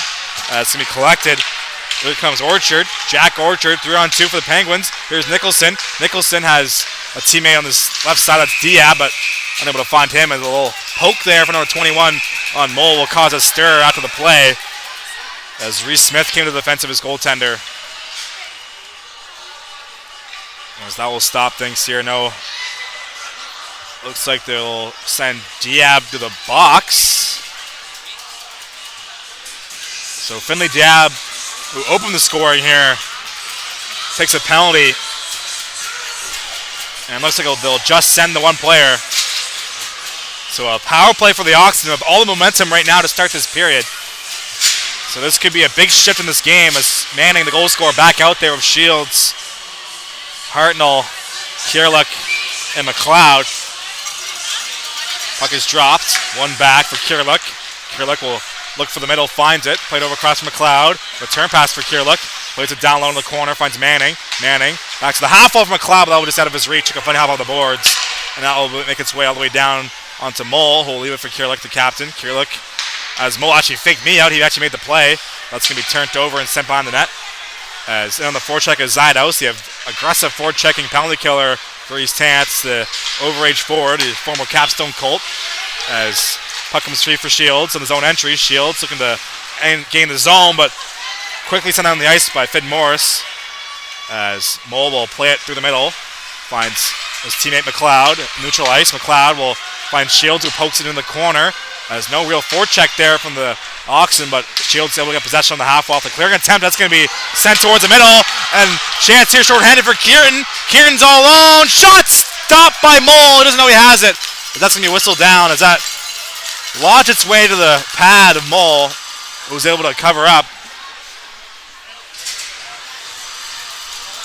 It's going to be collected. Here comes Orchard. Jack Orchard, 3-on-2 for the Penguins. Here's Nicholson. Nicholson has a teammate on this left side, that's Diab, but unable to find him. As a little poke there for number 21 on Mole will cause a stir after the play, as Reese Smith came to the defense of his goaltender. As that will stop things here. No, looks like they'll send Diab to the box. So Finley Diab, who opened the scoring here, takes a penalty. And it looks like they'll just send the one player. So a power play for the Oxen with all the momentum right now to start this period. So this could be a big shift in this game as Manning, the goal scorer, back out there with Shields, Hartnell, Kierluk, and McLeod. Puck is dropped. One back for Kierlich. Kierlich will look for the middle, finds it. Played over across McLeod. Return pass for Kierlich. Plays it down low in the corner, finds Manning. Manning back to the half wall from McLeod, but that was just out of his reach. Took a funny hop on the boards. And that will make its way all the way down onto Mole, who will leave it for Kierlich, the captain. Kierlich, as Mole actually faked me out, he actually made the play. That's going to be turned over and sent behind the net. As on the forecheck is Zydos. You have aggressive forechecking penalty killer for East Hants, the overage forward, the former Capstone Colt. As puck comes free for Shields on his own entry. Shields looking to gain the zone, but quickly sent on the ice by Finn Morris. As Mole will play it through the middle. Finds his teammate McLeod. Neutral ice. McLeod will find Shields, who pokes it in the corner. There's no real forecheck there from the Oxen, but Shields able to get possession on the half wall. The clearing attempt, that's going to be sent towards the middle. And chance here short-handed for Kieran. Kieran's all alone. Shot stopped by Mole. He doesn't know he has it. But that's going to be whistled down as that lodged its way to the pad of Mole, who was able to cover up.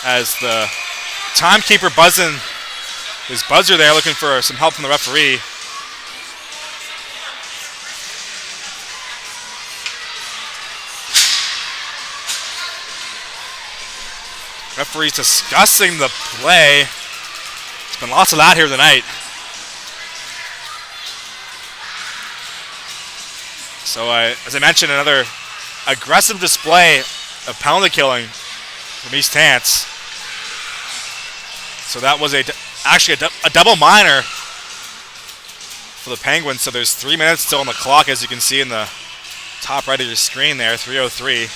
As the timekeeper buzzing his buzzer there, looking for some help from the referee. Referee's discussing the play. There's been lots of that here tonight. So, as I mentioned, another aggressive display of penalty killing from East Hants. So that was actually a double minor for the Penguins. So there's 3 minutes still on the clock, as you can see in the top right of your screen there, 3:03.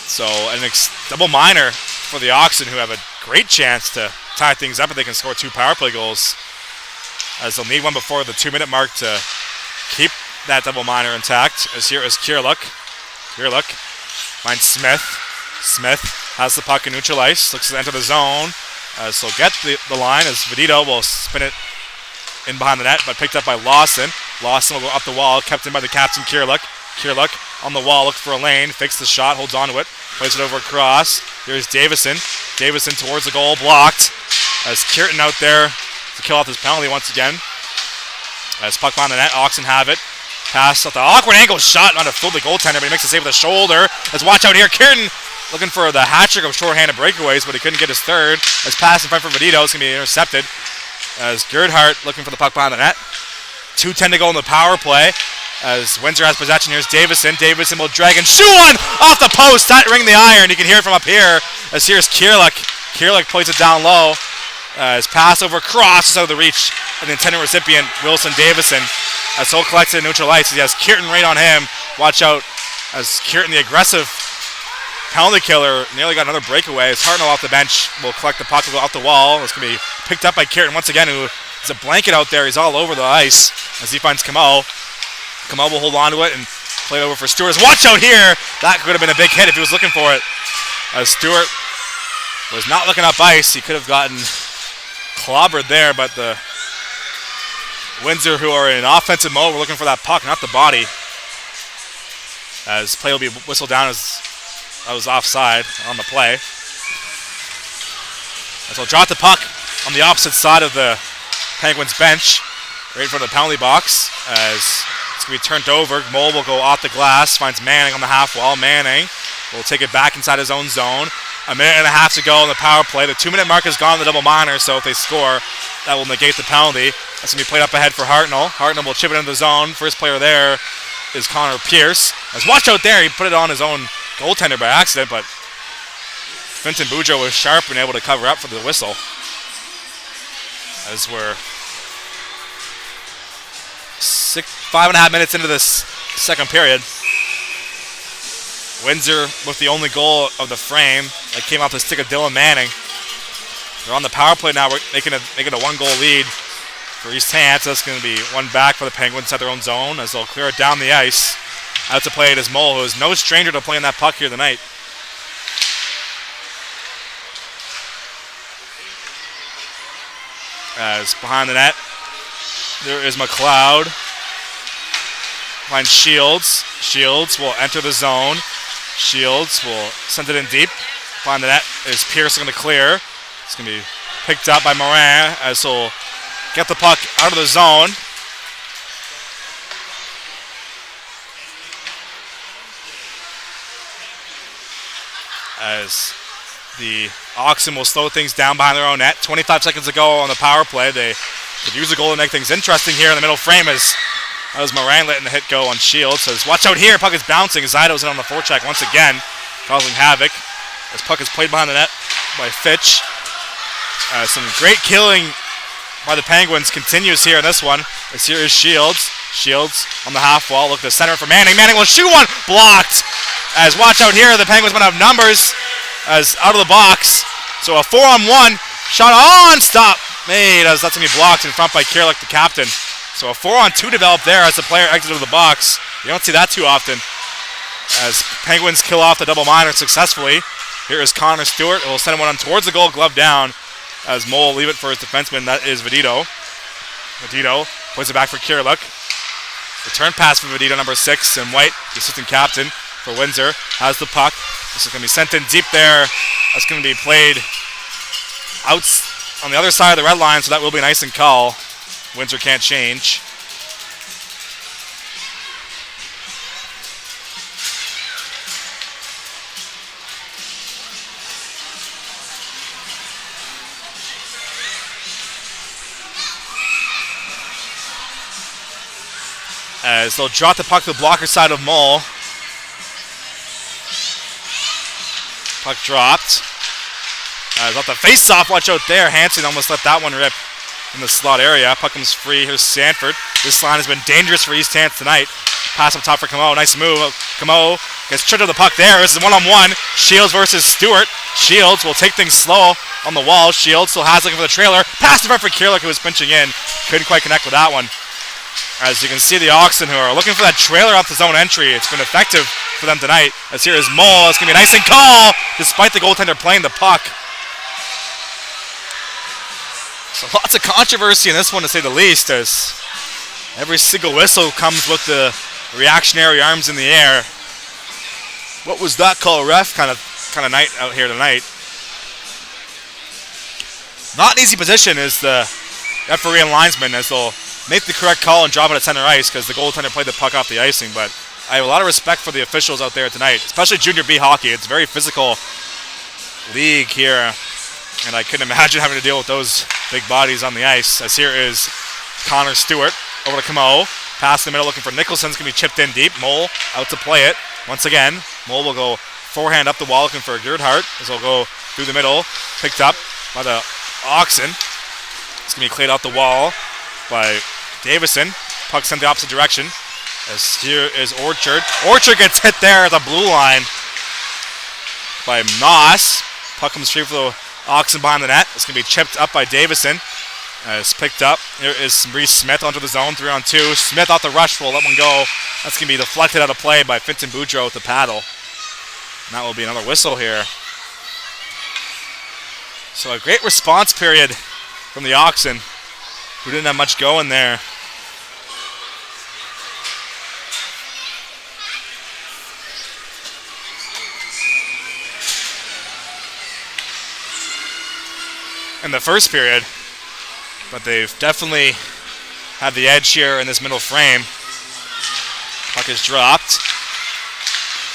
So double minor for the Oxen, who have a great chance to tie things up if they can score 2 power play goals, as they'll need one before the 2-minute mark to keep that double minor intact. As here is Kierlich. Kierlich finds Smith. Smith has the puck in neutral ice, looks to enter the zone. So get the line as Vedito will spin it in behind the net, but picked up by Lawson. Lawson will go up the wall, kept in by the captain Kierlich. Kierlich on the wall, looks for a lane, fakes the shot, holds on to it, plays it over across. Here's Davison. Davison towards the goal, blocked. As Kierton out there to kill off his penalty once again. As puck behind the net, Oxen have it. Pass at the awkward angle shot, not to fool the goaltender, but he makes a save with the shoulder. Let's watch out here. Kierton looking for the hat trick of short-handed breakaways, but he couldn't get his third. As pass in front for Vedito, it's going to be intercepted. As Gerhardt looking for the puck behind the net. 2:10 to go in the power play. As Windsor has possession, here's Davison. Davison will drag and shoot one off the post, ring the iron. You can hear it from up here. As here's Kierlich. Kierlich plays it down low. As pass over crosses out of the reach of the intended recipient, Wilson Davison. As Soul collects it in neutral ice. He has Kierton right on him. Watch out as Kierton, the aggressive penalty killer, nearly got another breakaway. As Hartnell off the bench will collect the puck, will go off the wall. It's going to be picked up by Kierton once again, who is a blanket out there. He's all over the ice as he finds Kamau. Kamau will hold on to it and play it over for Stewart. Watch out here! That could have been a big hit if he was looking for it. As Stewart was not looking up ice, he could have gotten clobbered there, but the Windsor, who are in offensive mode, were looking for that puck, not the body. As play will be whistled down as that was offside on the play. As he'll drop the puck on the opposite side of the Penguins bench, right in front of the penalty box, as it's going to be turned over. Mole will go off the glass, finds Manning on the half wall. Manning will take it back inside his own zone. A minute and a half to go in the power play. The 2-minute mark is gone on the double minor, so if they score, that will negate the penalty. That's going to be played up ahead for Hartnell. Hartnell will chip it into the zone. First player there is Connor Pierce. As watch out there, he put it on his own goaltender by accident, but Finton Boudreau was sharp and able to cover up for the whistle. As we're 5.5 minutes into this second period. Windsor with the only goal of the frame that came off the stick of Dylan Manning. They're on the power play now. We're making a 1-goal lead for East Hants. That's going to be one back for the Penguins at their own zone as they'll clear it down the ice. Out to play it is Mole, who is no stranger to playing that puck here tonight. As behind the net, there is McLeod. Finds Shields. Shields will enter the zone. Shields will send it in deep. Behind the net is Pierce going to clear. It's going to be Picked up by Morin as he'll get the puck out of the zone. As the Oxen will slow things down behind their own net. 25 seconds to go on the power play. They could use a goal to make things interesting here in the middle frame as Morin letting the hit go on Shields. Says, watch out here, puck is bouncing. Zido's in on the forecheck once again, causing havoc. As puck is played behind the net by Fitch. Some great killing by the Penguins continues here in this one. As here is Shields. Shields on the half wall. Look to the center for Manning. Manning will shoot one. Blocked. As watch out here, the Penguins might have numbers as out of the box. So a 4-on-1. Shot on. Stop. Made as that's going to be blocked in front by Kierlich, the captain. So a 4-on-2 developed there as the player exited the box. You don't see that too often. As Penguins kill off the double minor successfully. Here is Connor Stewart. Will send one on towards the goal, glove down. As Mole will leave it for his defenseman. That is Vedito. Vedito plays it back for Kierlich. Return pass for Vedito, number 6. And White, the assistant captain for Windsor, has the puck. This is going to be sent in deep there. That's going to be played out on the other side of the red line, so that will be an icing call. Windsor can't change. As they'll drop the puck to the blocker side of Mole. Puck dropped. Got the face-off, watch out there. Hansen almost let that one rip in the slot area. Puck comes free. Here's Sanford. This line has been dangerous for East Hants tonight. Pass up top for Camo. Nice move. Camo gets tripped to the puck there. This is one-on-one. Shields versus Stewart. Shields will take things slow on the wall. Shields still has looking for the trailer. Pass in front for Kierlich, who was pinching in. Couldn't quite connect with that one. As you can see, the Oxen, who are looking for that trailer up the zone entry, it's been effective for them tonight. As here is Mole. It's going to be a nice call, despite the goaltender playing the puck. So lots of controversy in this one, to say the least, as every single whistle comes with the reactionary arms in the air. What was that call, ref? Kind of night out here tonight. Not an easy position is the referee and linesman, as they'll make the correct call and drop it at center ice because the goaltender played the puck off the icing. But I have a lot of respect for the officials out there tonight, especially Junior B hockey. It's a very physical league here, and I couldn't imagine having to deal with those big bodies on the ice. As here is Connor Stewart over to Camo. Pass in the middle looking for Nicholson. It's going to be chipped in deep. Mole out to play it. Once again, Mole will go forehand up the wall looking for Gerhardt. As he'll go through the middle. Picked up by the Oxen. It's going to be cleared out the wall by Davison. Puck sent the opposite direction. As here is Orchard. Orchard gets hit there at the blue line by Moss. Puck comes free for the Oxen behind the net. It's going to be chipped up by Davison. It's picked up. Here is Reese Smith onto the zone, 3-on-2. Smith off the rush will let one go. That's going to be deflected out of play by Finton Boudreau with the paddle. And that will be another whistle here. So a great response period from the Oxen, who didn't have much going there. In the first period, but they've definitely had the edge here in this middle frame. Puck is dropped.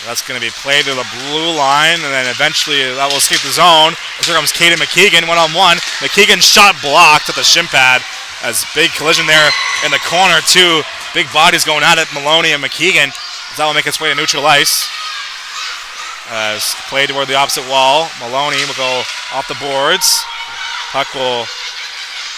That's going to be played to the blue line, and then eventually that will escape the zone. Here comes Caden McKeegan, one-on-one. McKeegan shot blocked at the shin pad. As big collision there in the corner, two big bodies going at it, Maloney and McKeegan. That will make its way to neutral ice. As played toward the opposite wall, Maloney will go off the boards. Puck will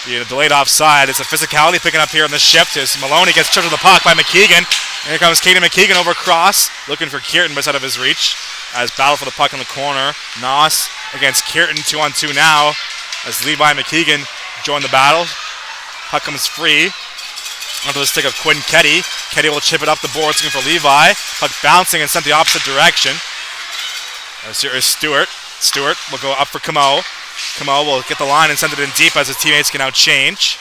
be a delayed offside. It's a physicality picking up here in this shift as Maloney gets tripped to the puck by McKeegan. And here comes Caden McKeegan over cross, looking for Kierton, but it's out of his reach. As battle for the puck in the corner. Noss against Kierton, 2-on-2 now. As Levi and McKeegan join the battle. Puck comes free onto the stick of Quinn Ketty. Ketty will chip it up the boards looking for Levi. Puck bouncing and sent the opposite direction. As here is Stewart. Stewart will go up for Camo. Camo will get the line and send it in deep as his teammates can now change.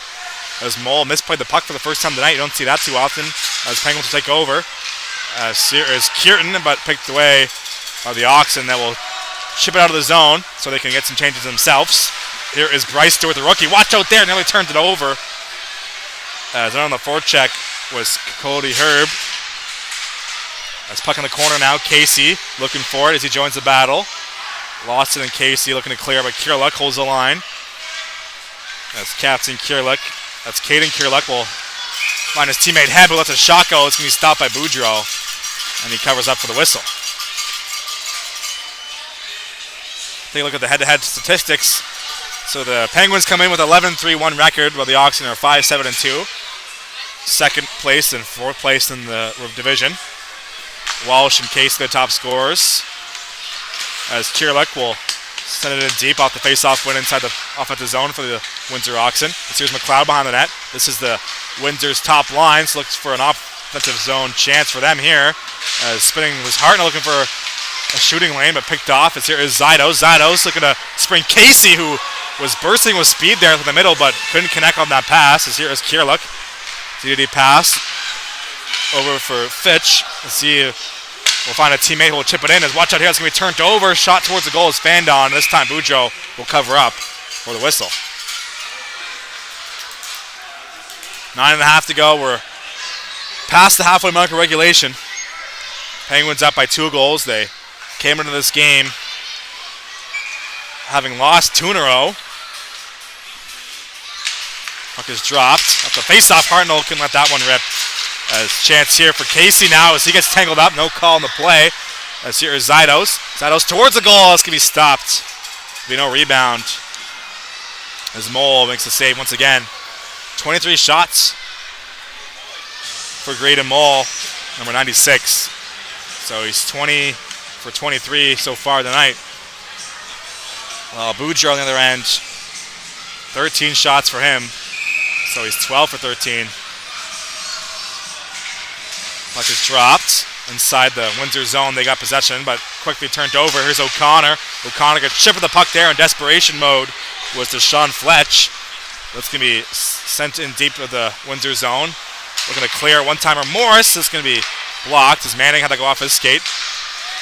As Mole misplayed the puck for the first time tonight. You don't see that too often as Penguins will take over. Here is Kierton, but picked away by the Oxen that will chip it out of the zone so they can get some changes themselves. Here is Bryce Stewart, the rookie. Watch out there, nearly turned it over. As on the forecheck was Cody Herb. As puck in the corner now, Casey looking for it as he joins the battle. Lawson and Casey looking to clear, but Kierluck holds the line. That's Captain Kierluck. That's Caden Kierluck will find his teammate Head, but lets a shot go. It's going to be stopped by Boudreau, and he covers up for the whistle. Take a look at the head-to-head statistics. So the Penguins come in with 11-3-1 record, while the Oxen are 5-7-2. Second place and fourth place in the division. Walsh and Casey, the top scorers. As Kierluck will send it in deep off the face-off win inside the offensive zone for the Windsor Oxen. Here's McLeod behind the net. This is the Windsor's top line, so looks for an offensive zone chance for them here. Spinning was Hartnell looking for a shooting lane, but picked off. As here is Zydos. Zydos looking to spring Casey, who was bursting with speed there in the middle, but couldn't connect on that pass. As here is Kierluck. DD pass over for Fitch. Let's see if we'll find a teammate who will chip it in. As watch out here, it's going to be turned over. Shot towards the goal is fanned on. This time Boudreau will cover up for the whistle. 9.5 to go. We're past the halfway mark of regulation. Penguins up by 2 goals. They came into this game having lost 2 in a row. Puck is dropped. Up the face-off, Hartnell couldn't let that one rip. As chance here for Casey now as he gets tangled up. No call on the play. As here is Zydos. Zydos towards the goal. This can be stopped. There'll be no rebound. As Mole makes the save once again. 23 shots for Graydon Mole, number 96. So he's 20 for 23 so far tonight. Boudreau on the other end, 13 shots for him. So he's 12 for 13. Puck is dropped inside the Windsor zone. They got possession, but quickly turned over. Here's O'Connor. O'Connor gets chipped with the puck there in desperation mode. Was to Sean Fletch. That's going to be sent in deep to the Windsor zone. Looking to clear one-timer Morris. This is going to be blocked as Manning had to go off his skate.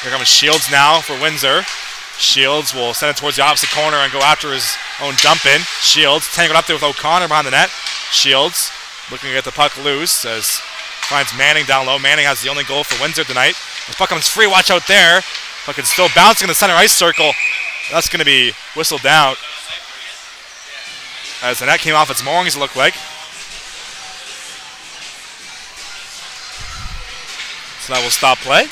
Here comes Shields now for Windsor. Shields will send it towards the opposite corner and go after his own dump in. Shields tangled up there with O'Connor behind the net. Shields looking to get the puck loose as finds Manning down low. Manning has the only goal for Windsor tonight. The puck comes free. Watch out there. Puck is still bouncing in the center ice circle. That's going to be whistled out as the net came off its moorings, it looked like. So that will stop play.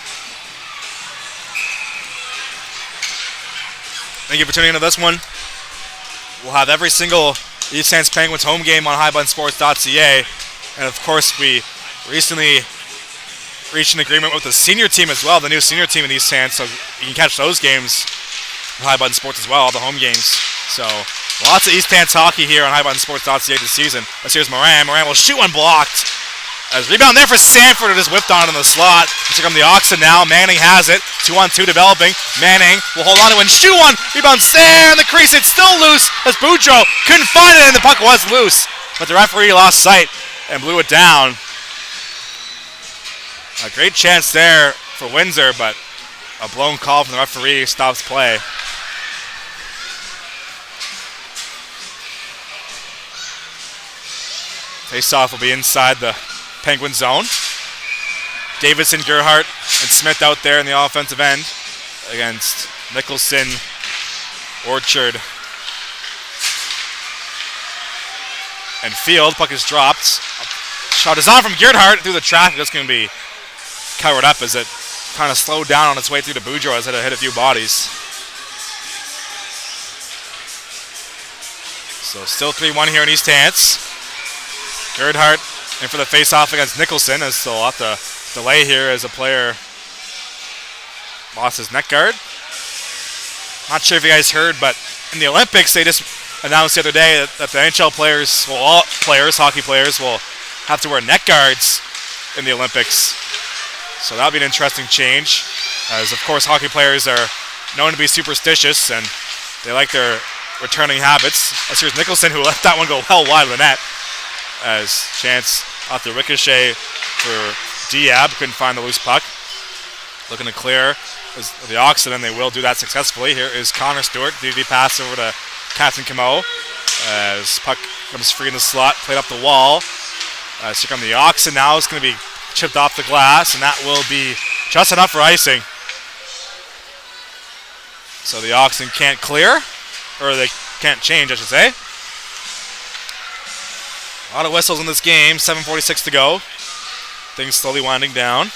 Thank you for tuning into this one. We'll have every single East Hants Penguins home game on highbuttonsports.ca. And of course, we recently reached an agreement with the senior team as well, the new senior team in East Hants, so you can catch those games on High Button Sports as well, all the home games. So lots of East Hants hockey here on highbuttonsports.ca this season. Let's here's Moran. Moran will shoot unblocked. As rebound there for Sanford, it is whipped on in the slot. Here come the Oxen now. Manning has it. 2-on-2 developing. Manning will hold on to it and shoot one. Rebounds there in the crease. It's still loose as Boudreau couldn't find it, and the puck was loose. But the referee lost sight and blew it down. A great chance there for Windsor, but a blown call from the referee stops play. Face-off will be inside the Penguin zone. Davidson, Gerhardt, and Smith out there in the offensive end against Nicholson, Orchard, and Field. Puck is dropped. Shot is on from Gerhardt through the traffic. That's going to be covered up as it kind of slowed down on its way through to Boudreau as it hit a few bodies. So still 3-1 here in East Hants. Gerhardt in for the face-off against Nicholson as they'll have to delay here as a player lost his neck guard. Not sure if you guys heard, but in the Olympics they just announced the other day that the NHL players, well, all players, hockey players, will have to wear neck guards in the Olympics. So that'll be an interesting change, as of course hockey players are known to be superstitious and they like their returning habits. As here's Nicholson, who let that one go well wide of the net. As chance off the ricochet for Diab, couldn't find the loose puck. Looking to clear the Oxen, and they will do that successfully. Here is Connor Stewart. DD pass over to Captain Camo. As puck comes free in the slot, played up the wall. Here come the Oxen now. It's going to be chipped off the glass, and that will be just enough for icing. So the Oxen can't clear, or they can't change, I should say. A lot of whistles in this game. 7:46 to go. Things slowly winding down.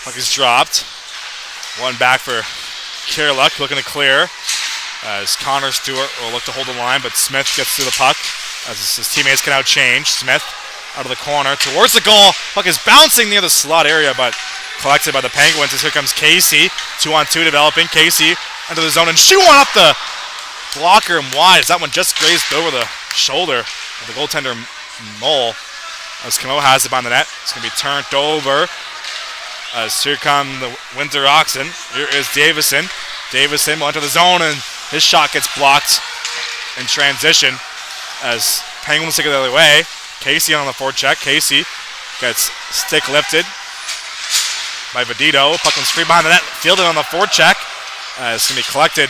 Puck is dropped. One back for Kirluck, looking to clear. As Connor Stewart will look to hold the line, but Smith gets through the puck as his teammates can outchange. Smith out of the corner towards the goal. Puck is bouncing near the slot area, but collected by the Penguins as here comes Casey. 2-on-2 developing. Casey into the zone and shoot one up the blocker and wide as that one just grazed over the shoulder of the goaltender Mole. As Camo has it behind the net. It's going to be turned over. As here come the Windsor Oxen. Here is Davison. Davison will enter the zone and his shot gets blocked in transition as Penguins take it the other way. Casey on the forecheck. Casey gets stick lifted by Vedito. Puck comes free behind the net. Fielded on the forecheck. It's going to be collected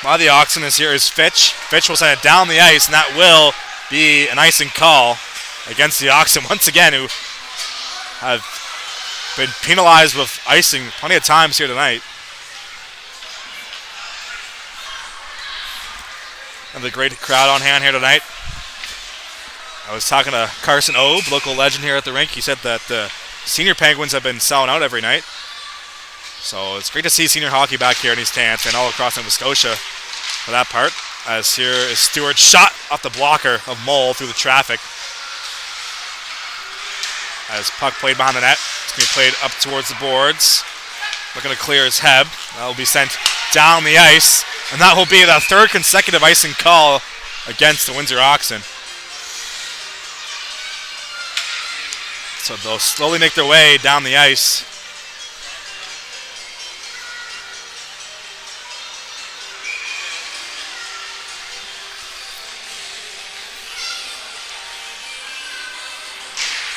by the Oxen. As here is Fitch. Fitch will send it down the ice, and that will be an icing call against the Oxen once again, who have been penalized with icing plenty of times here tonight. And the great crowd on hand here tonight. I was talking to Carson Obe, local legend here at the rink. He said that the senior Penguins have been selling out every night. So it's great to see senior hockey back here in East Hants and all across Nova Scotia for that part. As here is Stewart shot off the blocker of Mole through the traffic. As puck played behind the net. It's going to be played up towards the boards. Looking to clear his Heb. That will be sent down the ice. And that will be the third consecutive icing call against the Windsor Oxen. So they'll slowly make their way down the ice.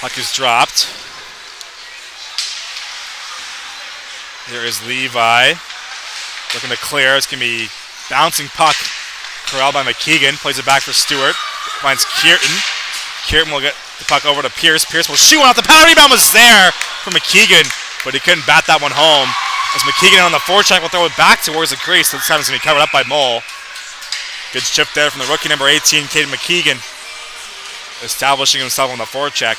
Puck is dropped. There is Levi. Looking to clear. It's going to be bouncing puck. Corralled by McKeegan. Plays it back for Stewart. Finds Kierton. Kierton will get the puck over to Pierce. Pierce will shoot one off the power. Rebound was there for McKeegan, but he couldn't bat that one home. As McKeegan on the forecheck will throw it back towards the crease. This time it's going to be covered up by Mole. Good chip there from the rookie number 18, Caden McKeegan, establishing himself on the forecheck.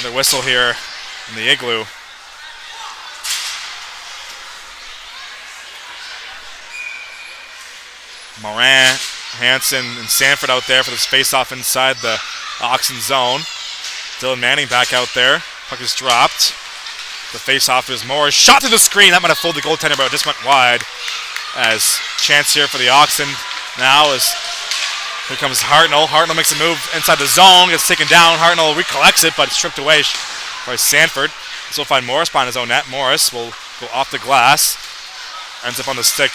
Another whistle here in the Igloo. Moran, Hansen, and Sanford out there for this face-off inside the Oxen zone. Dylan Manning back out there. Puck is dropped. The face-off is Morris. Shot through the screen. That might have fooled the goaltender, but it just went wide. As chance here for the Oxen now is here comes Hartnell. Hartnell makes a move inside the zone. Gets taken down. Hartnell recollects it, but it's stripped away by Sanford. So we'll find Morris behind his own net. Morris will go off the glass. Ends up on the stick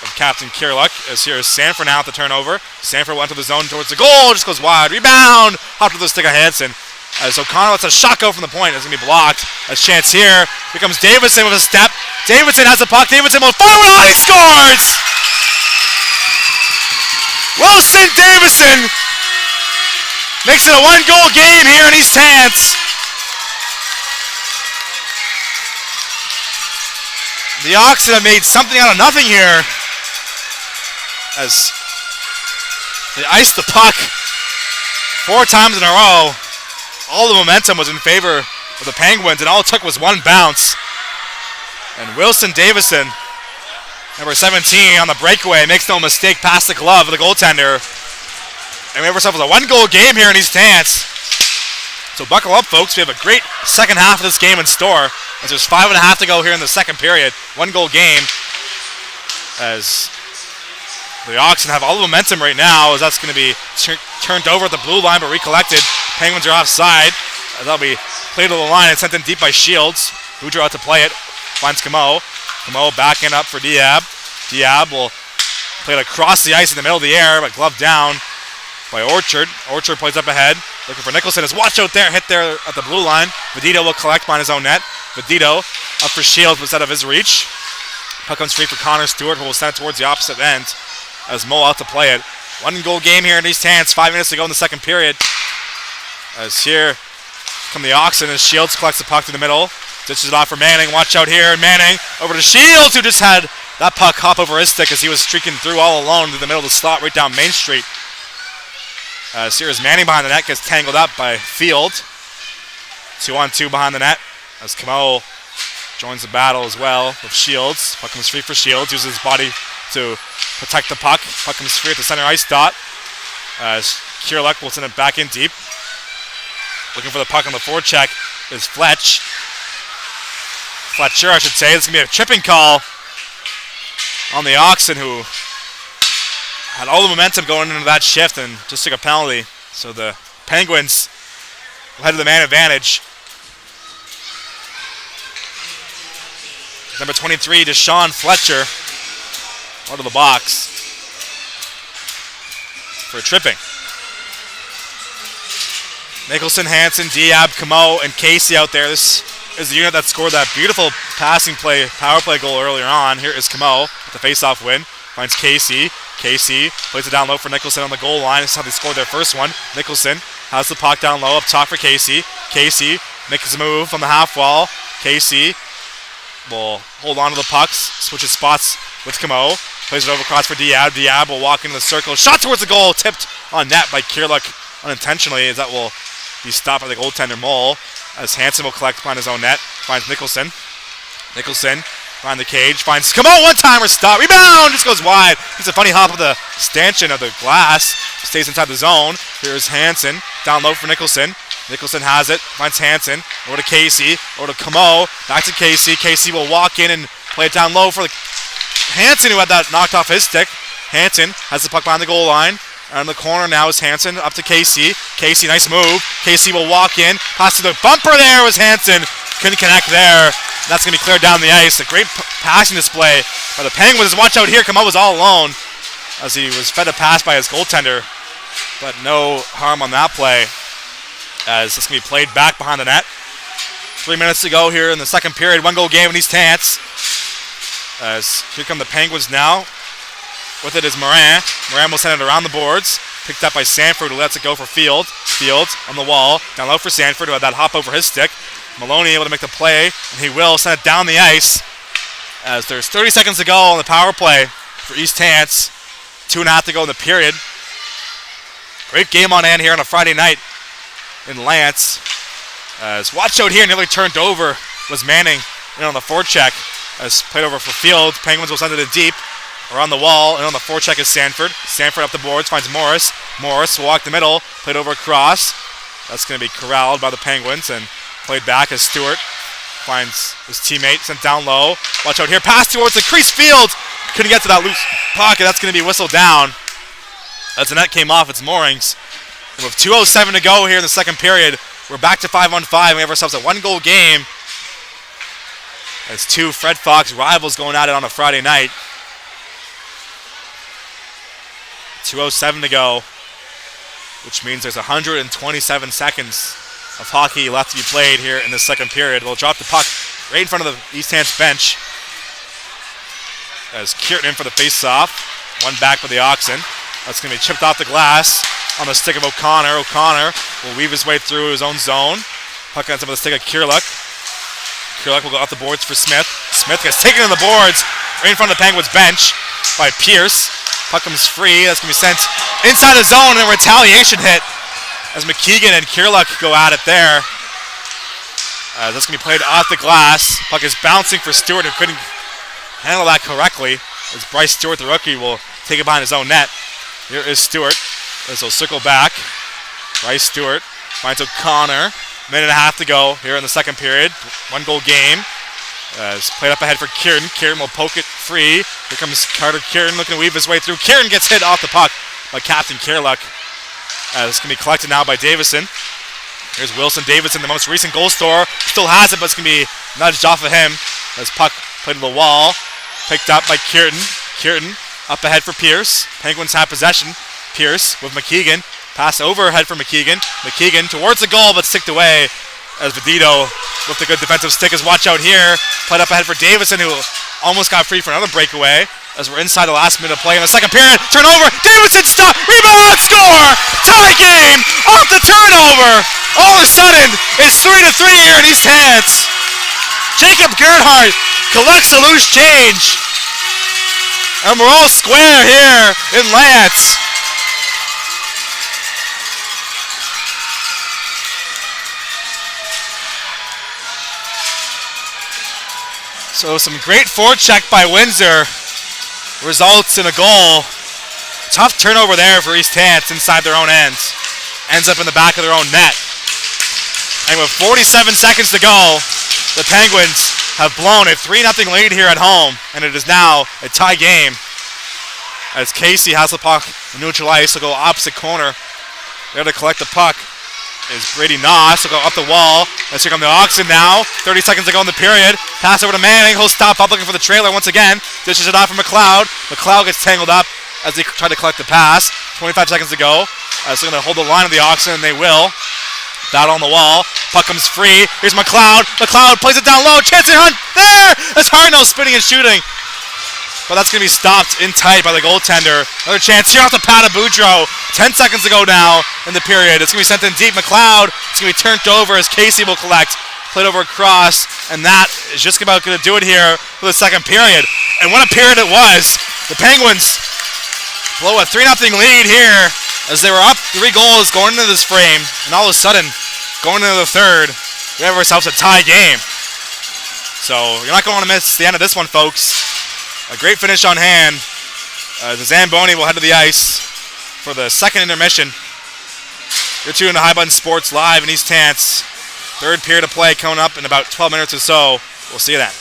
of Captain Kirluck. As here is Sanford now at the turnover. Sanford went to the zone towards the goal. Just goes wide. Rebound. Hopped with the stick of Hansen. As O'Connor lets a shot go from the point. It's going to be blocked. As chance here. Here comes Davison with a step. Davison has the puck. Davison will fire one on. He scores! Wilson Davison makes it a one-goal game here in East Hants. The Oxen have made something out of nothing here as they iced the puck 4 times in a row. All the momentum was in favor of the Penguins, and all it took was one bounce. And Wilson Davison, number 17, on the breakaway, makes no mistake, past the glove of the goaltender. And we have ourselves a one-goal game here in East Hants. So buckle up, folks. We have a great second half of this game in store, as there's 5.5 to go here in the second period. One-goal game, as the Oxen have all the momentum right now, as that's going to be turned over at the blue line, but recollected. Penguins are offside. That'll be played to the line and sent in deep by Shields. Boudreau out to play it. Finds Camo. Camo backing up for Diab. Diab will play it across the ice in the middle of the air, but glove down by Orchard. Orchard plays up ahead, looking for Nicholson. His watch out there, hit there at the blue line. Vedito will collect behind his own net. Vedito up for Shields instead of his reach. Puck comes free for Connor Stewart, who will send it towards the opposite end as Mo out to play it. 1-goal game here in East Hants. 5 minutes to go in the second period. As here come the Oxen as Shields collects the puck to the middle. Ditches it off for Manning. Watch out here. And Manning over to Shields, who just had that puck hop over his stick as he was streaking through all alone through the middle of the slot right down Main Street. As here is Manning behind the net, gets tangled up by Field. 2-on-2 behind the net as Camo joins the battle as well with Shields. Puck comes free for Shields, uses his body to protect the puck. Puck comes free at the center ice dot. As Kierluck will send it back in deep. Looking for the puck on the forecheck is Fletcher, I should say. This is going to be a tripping call on the Oxen, who had all the momentum going into that shift and just took a penalty. So the Penguins will head to the man advantage. Number 23, Deshaun Fletcher, out of the box for tripping. Nicholson, Hansen, Diab, Camo, and Casey out there. This is the unit that scored that beautiful passing play, power play goal earlier on. Here is Camo with the face-off win. Finds Casey. Casey plays it down low for Nicholson on the goal line. This is how they scored their first one. Nicholson has the puck down low up top for Casey. Casey makes a move from the half wall. Casey will hold on to the pucks, switches spots with Camo. Plays it over across for Diab. Diab will walk into the circle. Shot towards the goal. Tipped on net by Kierluck unintentionally, as that will be stopped by the goaltender Mole. As Hansen will collect behind his own net. Finds Nicholson. Nicholson behind the cage. Finds Camo. One-timer stop. Rebound. Just goes wide. It's a funny hop of the stanchion of the glass. Stays inside the zone. Here's Hansen. Down low for Nicholson. Nicholson has it. Finds Hansen. Over to Casey. Over to Camo. Back to Casey. Casey will walk in and play it down low for Hansen, who had that knocked off his stick. Hansen has the puck behind the goal line. On the corner now is Hansen up to Casey. Casey, nice move. Casey will walk in. Pass to the bumper there was Hansen. Couldn't connect there. That's going to be cleared down the ice. A great passing display by the Penguins. Watch out here. Camo was all alone as he was fed a pass by his goaltender. But no harm on that play as it's going to be played back behind the net. 3 minutes to go here in the second period. 1-goal game in East Hants. As here come the Penguins now. With it is Moran. Moran will send it around the boards. Picked up by Sanford, who lets it go for Field. Field on the wall. Down low for Sanford, who had that hop over his stick. Maloney able to make the play, and he will send it down the ice. As there's 30 seconds to go on the power play for East Hants. 2.5 to go in the period. Great game on hand here on a Friday night in Lance. As watch out here, nearly turned over was Manning in on the forecheck. As played over for Field. Penguins will send it in deep. Around the wall, and on the forecheck is Sanford. Sanford up the boards, finds Morris. Morris will walk the middle, played over across. That's going to be corralled by the Penguins and played back as Stewart finds his teammate, sent down low. Watch out here, pass towards the crease. Field couldn't get to that loose pocket. That's going to be whistled down as the net came off its moorings. And with 2:07 to go here in the second period, we're back to 5-on-5. We have ourselves a 1-goal game. As two Fred Fox rivals going at it on a Friday night. 2:07 to go, which means there's 127 seconds of hockey left to be played here in the second period. We'll drop the puck right in front of the East Hants bench as Kierton in for the face-off. One back for the Oxen. That's going to be chipped off the glass on the stick of O'Connor. O'Connor will weave his way through his own zone. Puck ends up with the stick of Kierluck. Kierluck will go off the boards for Smith. Smith gets taken to the boards right in front of the Penguins bench by Pierce. Puck comes free. That's going to be sent inside the zone, and a retaliation hit as McKeegan and Kierluck go at it there. That's going to be played off the glass. Puck is bouncing for Stewart, who couldn't handle that correctly. As Bryce Stewart, the rookie, will take it behind his own net. Here is Stewart. As he'll circle back. Bryce Stewart finds O'Connor. Minute and a half to go here in the second period. 1-goal game. As played up ahead for Kieran. Kieran will poke it free. Here comes Carter Kieran looking to weave his way through. Kieran gets hit off the puck by Captain Kierluck. It's going to be collected now by Davison. Here's Wilson Davison, the most recent goal scorer. Still has it, but it's going to be nudged off of him. As puck played to the wall. Picked up by Kieran. Kieran up ahead for Pierce. Penguins have possession. Pierce with McKeegan. Pass overhead for McKeegan. McKeegan towards the goal, but sticked away as Vedito with a good defensive stick. As watch out here. Played up ahead for Davison, who almost got free for another breakaway. As we're inside the last minute of play in the second period. Turnover. Davison stop. Rebound. Score. Tie game off the turnover. All of a sudden, it's 3-3 here in East Hants. Jacob Gerhardt collects a loose change. And we're all square here in Lance. So some great forecheck by Windsor results in a goal. Tough turnover there for East Hants inside their own ends. Ends up in the back of their own net. And with 47 seconds to go, the Penguins have blown a 3-0 lead here at home, and it is now a tie game. As Casey has the puck in neutral ice, he'll go opposite corner. There to collect the puck is Brady Noss. He'll go up the wall. Let's here come the Oxen now. 30 seconds to go in the period. Pass over to Manning. He'll stop up looking for the trailer once again. Dishes it off for McLeod. McLeod gets tangled up as they try to collect the pass. 25 seconds to go. So they're going to hold the line of the Oxen, and they will. Battle on the wall. Puck comes free. Here's McLeod. McLeod plays it down low. Chance to Hunt. There! That's Hartnell spinning and shooting. But that's going to be stopped in tight by the goaltender. Another chance here off the pad of Boudreau. 10 seconds to go now in the period. It's going to be sent in deep. McLeod. It's going to be turned over as Casey will collect. Played over across. And that is just about going to do it here for the second period. And what a period it was. The Penguins blow a 3-0 lead here as they were up 3 goals going into this frame. And all of a sudden, going into the third, we have ourselves a tie game. So you're not going to want to miss the end of this one, folks. A great finish on hand. The Zamboni will head to the ice for the second intermission. You're tuned to High Button Sports live in East Hants. Third period of play coming up in about 12 minutes or so. We'll see you then.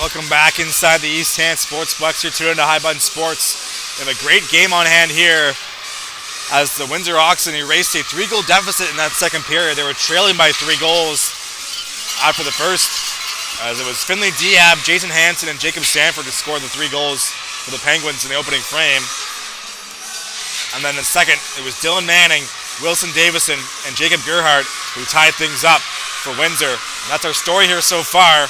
Welcome back inside the East Hants Sportsplex. You're tuned into High Button Sports. We have a great game on hand here as the Windsor Oxen erased a 3-goal deficit in that second period. They were trailing by 3 goals after the first, as it was Finley Diab, Jason Hansen, and Jacob Sanford who scored the 3 goals for the Penguins in the opening frame. And then the second, it was Dylan Manning, Wilson Davison, and Jacob Gerhardt who tied things up for Windsor. And that's our story here so far.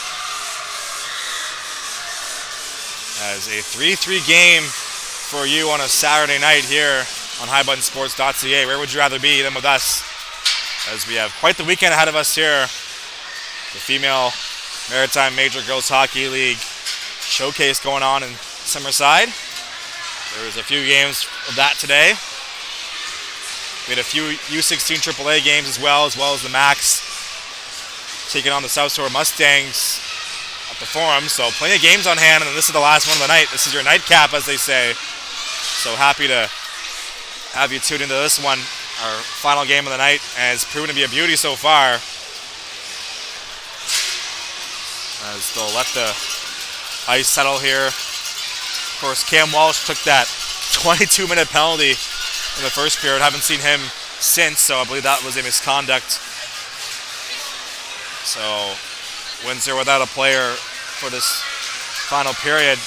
As a 3-3 game for you on a Saturday night here on highbuttonsports.ca. Where would you rather be than with us? As we have quite the weekend ahead of us here. The female Maritime Major Girls Hockey League showcase going on in Summerside. There was a few games of that today. We had a few U16 AAA games as well as the Max taking on the South Shore Mustangs at the Forum. So plenty of games on hand, and this is the last one of the night. This is your nightcap, as they say. So happy to have you tuned into this one, our final game of the night, and it's proven to be a beauty so far. As they'll let the ice settle here. Of course, Cam Walsh took that 22-minute penalty in the first period. Haven't seen him since, so I believe that was a misconduct. So Windsor without a player for this final period.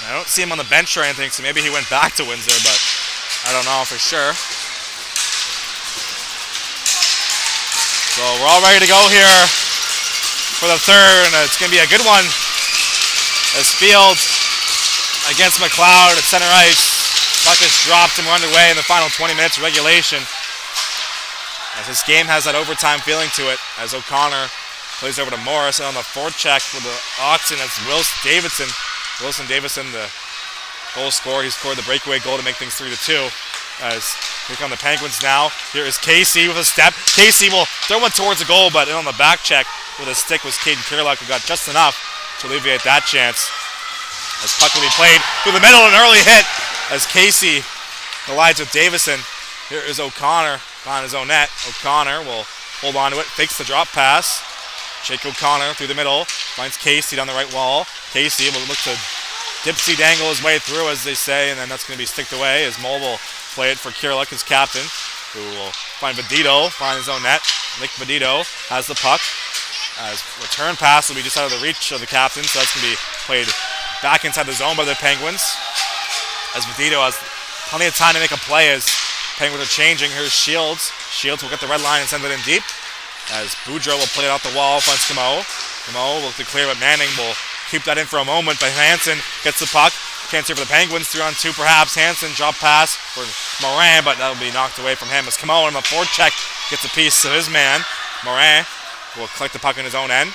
I don't see him on the bench or anything, so maybe he went back to Windsor, but I don't know for sure. So we're all ready to go here for the third, and it's going to be a good one. As Field against McLeod at center ice. Puck is dropped and we're underway in the final 20 minutes of regulation. As this game has that overtime feeling to it, as O'Connor plays over to Morris, and on the forecheck for the Oxen, that's Wilson Davison, the goal scorer. He scored the breakaway goal to make things 3-2. As here come the Penguins now. Here is Casey with a step. Casey will throw one towards the goal, but in on the back check with a stick was Caden Kirlock, who got just enough to alleviate that chance. As puck will be played through the middle, an early hit as Casey collides with Davison. Here is O'Connor behind his own net. O'Connor will hold on to it, fakes the drop pass. Jake O'Connor through the middle, finds Casey down the right wall. Casey will look to dipsy dangle his way through, as they say, and then that's going to be sticked away as Mole will play it for Kirlock, his captain, who will find Vedito, find his own net. Nick Vedito has the puck. As return pass will be just out of the reach of the captain, so that's going to be played back inside the zone by the Penguins. As Vedito has plenty of time to make a play as Penguins are changing. Here's Shields. Shields will get the red line and send it in deep. As Boudreau will play it off the wall, finds Camo. Camo will look to clear, but Manning will keep that in for a moment. But Hansen gets the puck. Chance here for the Penguins. 3-on-2 perhaps. Hansen drop pass for Morin, but that will be knocked away from him. As Camo on the forecheck gets a piece of his man. Morin will collect the puck in his own end.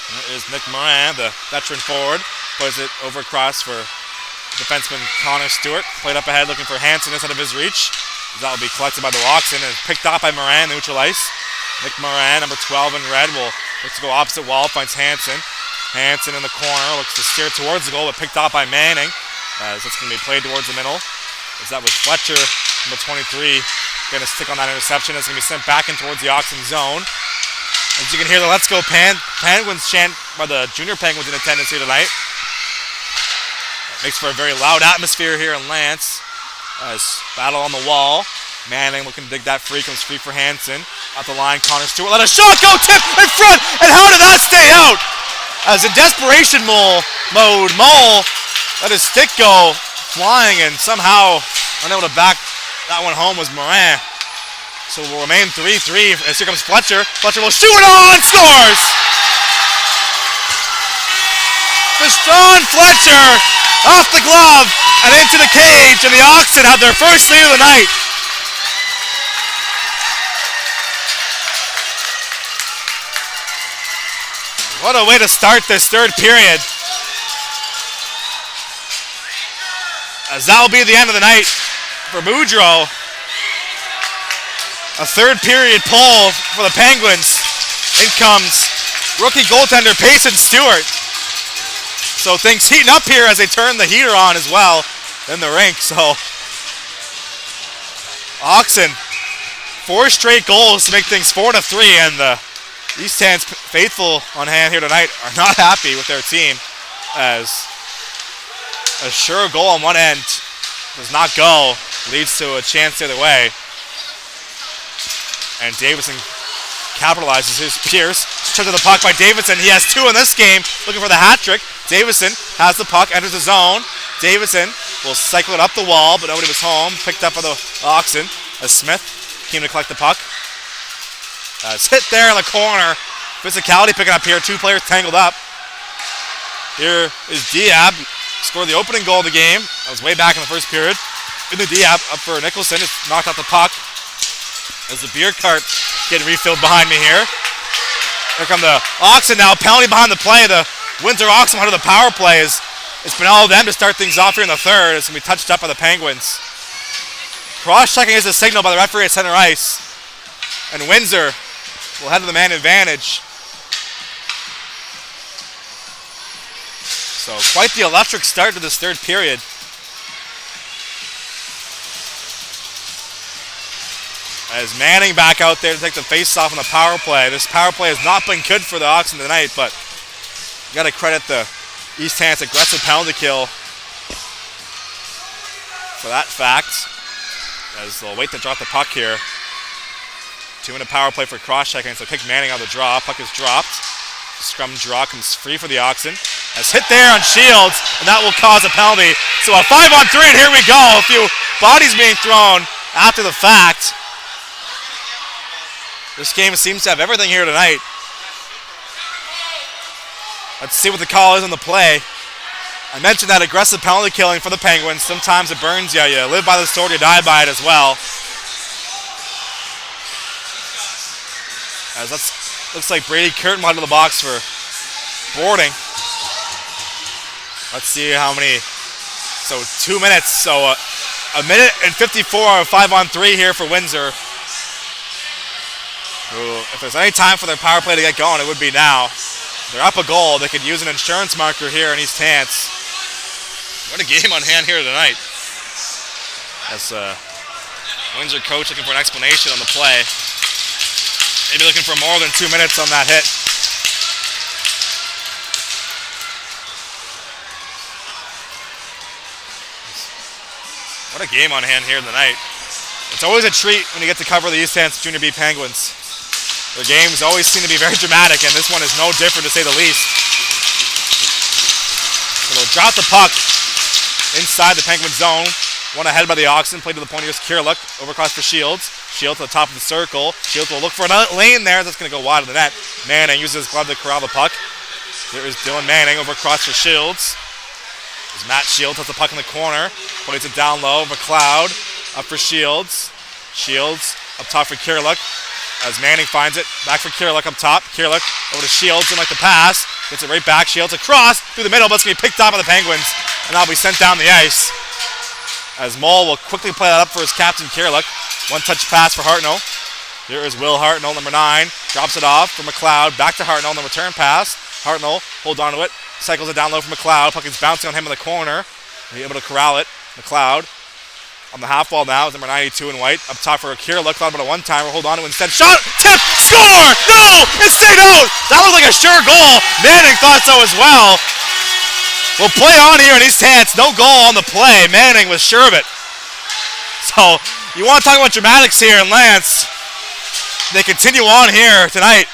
There is Nick Morin, the veteran forward. Plays it over across for defenseman Connor Stewart. Played up ahead looking for Hansen instead of his reach. That will be collected by the Oxen and picked off by Morin, neutral ice. Nick Morin, number 12 in red, will look to go opposite wall, finds Hansen. Hansen in the corner, looks to steer towards the goal, but picked off by Manning. As it's going to be played towards the middle. As that was Fletcher, number 23, going to stick on that interception. It's going to be sent back in towards the Oxen zone. As you can hear the Let's Go Penguins chant by the junior Penguins in attendance here tonight. That makes for a very loud atmosphere here in Lance. As battle on the wall. Manning looking to dig that free, comes free for Hansen. At the line, Connor Stewart let a shot go, tip in front, and how did that stay out? As in desperation mode, Mole let his stick go flying and somehow unable to back that one home was Morin. So we'll remain 3-3 as here comes Fletcher. Fletcher will shoot it on, scores! Deshaun Fletcher off the glove and into the cage, and the Oxen have their first lead of the night. What a way to start this third period. As that will be the end of the night for Boudreau. A third period pull for the Penguins. In comes rookie goaltender Payson Stewart. So things heating up here as they turn the heater on as well in the rink. So Oxen, 4 straight goals to make things 4-3, and the East Hants faithful on hand here tonight are not happy with their team, as a sure goal on one end does not go, leads to a chance the other way. And Davidson capitalizes his Pierce. Check to the puck by Davidson. He has 2 in this game, looking for the hat trick. Davidson has the puck, enters the zone. Davidson will cycle it up the wall, but nobody was home. Picked up by the Oxen as Smith came to collect the puck. It's hit there in the corner. Physicality picking up here. 2 players tangled up. Here is Diab. Scored the opening goal of the game. That was way back in the first period. In the Diab up for Nicholson. It's knocked out the puck. As the beer cart getting refilled behind me here. Here come the Oxen now. Penalty behind the play. The Windsor Oxen under the power play. It's been all of them to start things off here in the third. It's going to be touched up by the Penguins. Cross-checking is a signal by the referee at center ice. And Windsor will head to the man advantage. So quite the electric start to this third period. As Manning back out there to take the face-off on the power play. This power play has not been good for the Oxen tonight, but you got to credit the East Hants aggressive penalty kill for that fact. As they'll wait to drop the puck here. 2-minute power play for cross-checking, so kick Manning out of the draw. Puck is dropped. Scrum draw comes free for the Oxen. As hit there on Shields, and that will cause a penalty. So a 5-on-3, and here we go. A few bodies being thrown after the fact. This game seems to have everything here tonight. Let's see what the call is on the play. I mentioned that aggressive penalty killing for the Penguins. Sometimes it burns you. You live by the sword, you die by it as well. As that looks like Brady Curtin went to the box for boarding. Let's see how many. So 2 minutes. So a minute and 54 of 5-on-3 here for Windsor. Who, if there's any time for their power play to get going, it would be now. They're up a goal. They could use an insurance marker here in East Hants. What a game on hand here tonight. As Windsor coach looking for an explanation on the play. Maybe looking for more than 2 minutes on that hit. What a game on hand here tonight. It's always a treat when you get to cover the East Hants Junior B Penguins. Their games always seem to be very dramatic, and this one is no different to say the least. So they'll drop the puck inside the Penguin zone. One ahead by the Oxen, played to the point. Here's Kierluck, over across for Shields. Shields to the top of the circle. Shields will look for another lane there. That's going to go wide of the net. Manning uses his glove to corral the puck. Here is Dylan Manning over across for Shields. As Matt Shields has the puck in the corner. Plays it down low. McLeod up for Shields. Shields up top for Kierluck. As Manning finds it, back for Kierluck up top. Kierluck over to Shields, didn't like the pass. Gets it right back. Shields across through the middle, but it's going to be picked up by the Penguins. And that'll be sent down the ice. As Moll will quickly play that up for his captain, Kierluck. One-touch pass for Hartnell. Here is Will Hartnell, number 9. Drops it off for McLeod. Back to Hartnell on the return pass. Hartnell holds on to it. Cycles it down low for McLeod. Puck is bouncing on him in the corner. He'll be able to corral it. McLeod on the half wall now is number 92 in white. Up top for Kierluck. Thought about a one-timer. Hold on to it instead. Shot! Tip! Score! No! It stayed out! That looked like a sure goal. Manning thought so as well. We'll play on here in East Hants. No goal on the play. Manning was sure of it. So, you want to talk about dramatics here in Lance. They continue on here tonight.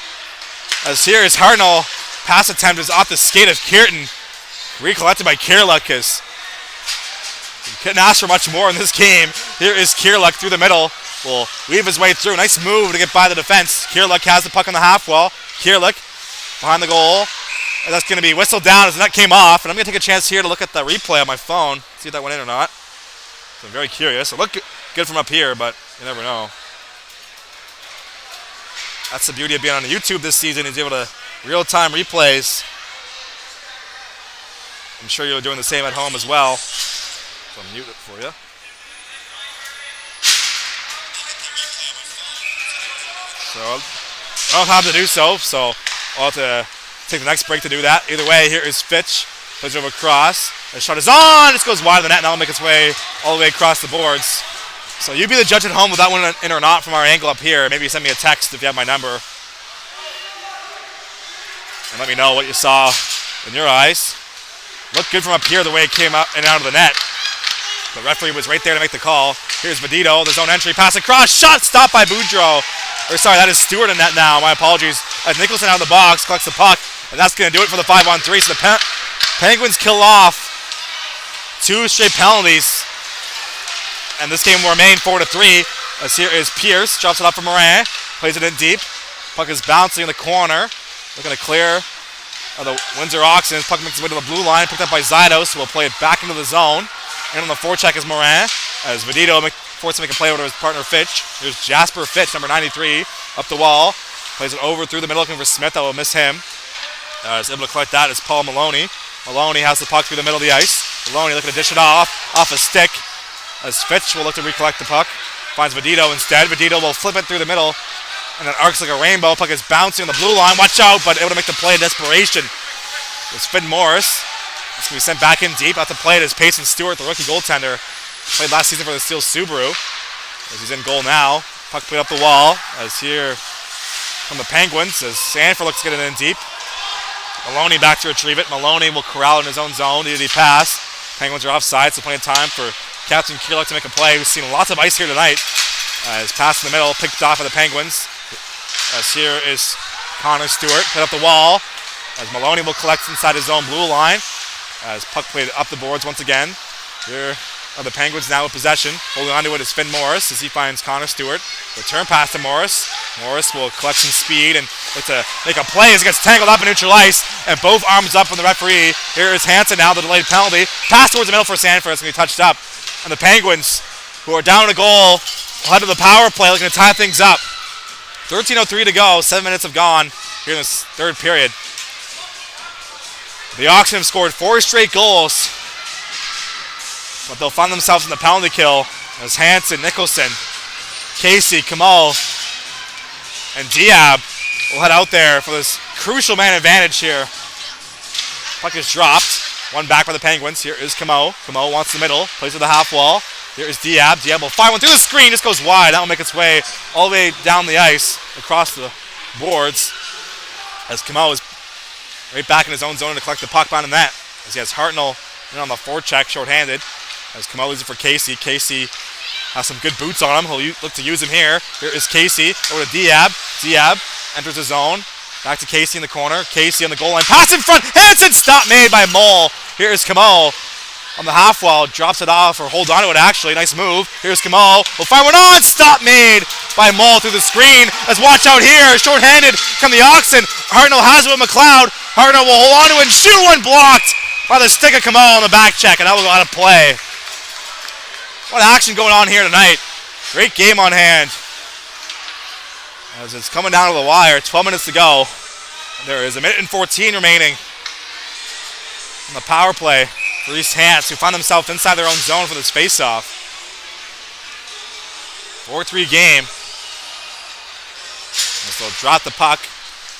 As here is Hartnell. Pass attempt is off the skate of Kierton. Recollected by Kierluck, because you couldn't ask for much more in this game. Here is Kierluck through the middle. Will weave his way through. Nice move to get by the defense. Kierluck has the puck on the half wall. Kierluck behind the goal. And that's going to be whistled down as the net came off. And I'm going to take a chance here to look at the replay on my phone. See if that went in or not. So I'm very curious. It looked good from up here, but you never know. That's the beauty of being on YouTube this season. Is able to real-time replays. I'm sure you're doing the same at home as well. So I'll mute it for you. So I don't have to do so I'll have to take the next break to do that. Either way, here is Fitch. Plays it over across. The shot is on. This goes wide of the net. Now it'll make its way all the way across the boards. So you be the judge at home with that one in or not from our angle up here. Maybe send me a text if you have my number. and let me know what you saw in your eyes. Looked good from up here the way it came out and out of the net. The referee was right there to make the call. Here's Vadito, the zone entry, pass across, shot stopped by Boudreau. Or sorry, that is Stewart in net now, my apologies. As Nicholson out of the box, collects the puck, and that's going to do it for the 5-on-3. So the Penguins kill off 2 straight penalties. And this game will remain 4-3. As here is Pierce, drops it off for Morin, plays it in deep. Puck is bouncing in the corner, looking to clear the Windsor Oxen. Puck makes its way to the blue line, picked up by Zydos, who will play it back into the zone. And on the forecheck is Morin, as Vadito forced to make a play over to his partner Fitch. Here's Jasper Fitch, number 93, up the wall. Plays it over through the middle, looking for Smith. That will miss him. Is able to collect that is Paul Maloney. Maloney has the puck through the middle of the ice. Maloney looking to dish it off a stick. As Fitch will look to recollect the puck. Finds Vadito instead. Vadito will flip it through the middle. And it arcs like a rainbow. Puck is bouncing on the blue line. Watch out, but able to make the play in desperation. It's Finn Morris. It's going to be sent back in deep. Out to play it is Payson Stewart, the rookie goaltender. Played last season for the Steel Subaru. As he's in goal now. Puck played up the wall. As here from the Penguins. As Sanford looks to get it in deep. Maloney back to retrieve it. Maloney will corral in his own zone. Did he pass? Penguins are offside, so plenty of time for Captain Keeluck to make a play. We've seen lots of ice here tonight. His pass in the middle, picked off by the Penguins. As here is Connor Stewart, put up the wall. As Maloney will collect inside his own blue line. As puck played up the boards once again. Here are the Penguins now with possession. Holding on to it is Finn Morris as he finds Connor Stewart. Return pass to Morris. Morris will collect some speed and look to make a play as he gets tangled up and neutral ice. And both arms up from the referee. Here is Hansen now, the delayed penalty. Pass towards the middle for Sanford. It's going to be touched up. And the Penguins, who are down a goal, will head to the power play, looking to tie things up. 13:03 to go. 7 minutes have gone here in this third period. The Oxen have scored 4 straight goals, but they'll find themselves in the penalty kill as Hansen, Nicholson, Casey, Kamal, and Diab will head out there for this crucial man advantage here. Puck is dropped. One back by the Penguins. Here is Camo. Camo wants the middle. Plays to the half wall. Here is Diab. Diab will fire one through the screen. Just goes wide. That will make its way all the way down the ice across the boards as Camo is right back in his own zone to collect the puck behind the net. As he has Hartnell in on the forecheck, shorthanded. As Camo leaves it for Casey. Casey has some good boots on him. He'll look to use him here. Here is Casey. Over to Diab. Diab enters the zone. Back to Casey in the corner. Casey on the goal line. Pass in front. Hansen stop made by Mole. Here is Camo on the half wall. Drops it off or holds on to it actually. Nice move. Here's Camo. Will fire one on. Stop made by Mole through the screen. Let's watch out here. Short-handed come the Oxen. Hartnell has it with McLeod. Hartnell will hold on to it and shoot one blocked by the stick of Camo on the back check. And that was out of play. What action going on here tonight. Great game on hand. As it's coming down to the wire, 12 minutes to go. There is 1:14 remaining on the power play for East Hants, who find themselves inside their own zone for this face-off. 4-3 game. As they'll drop the puck.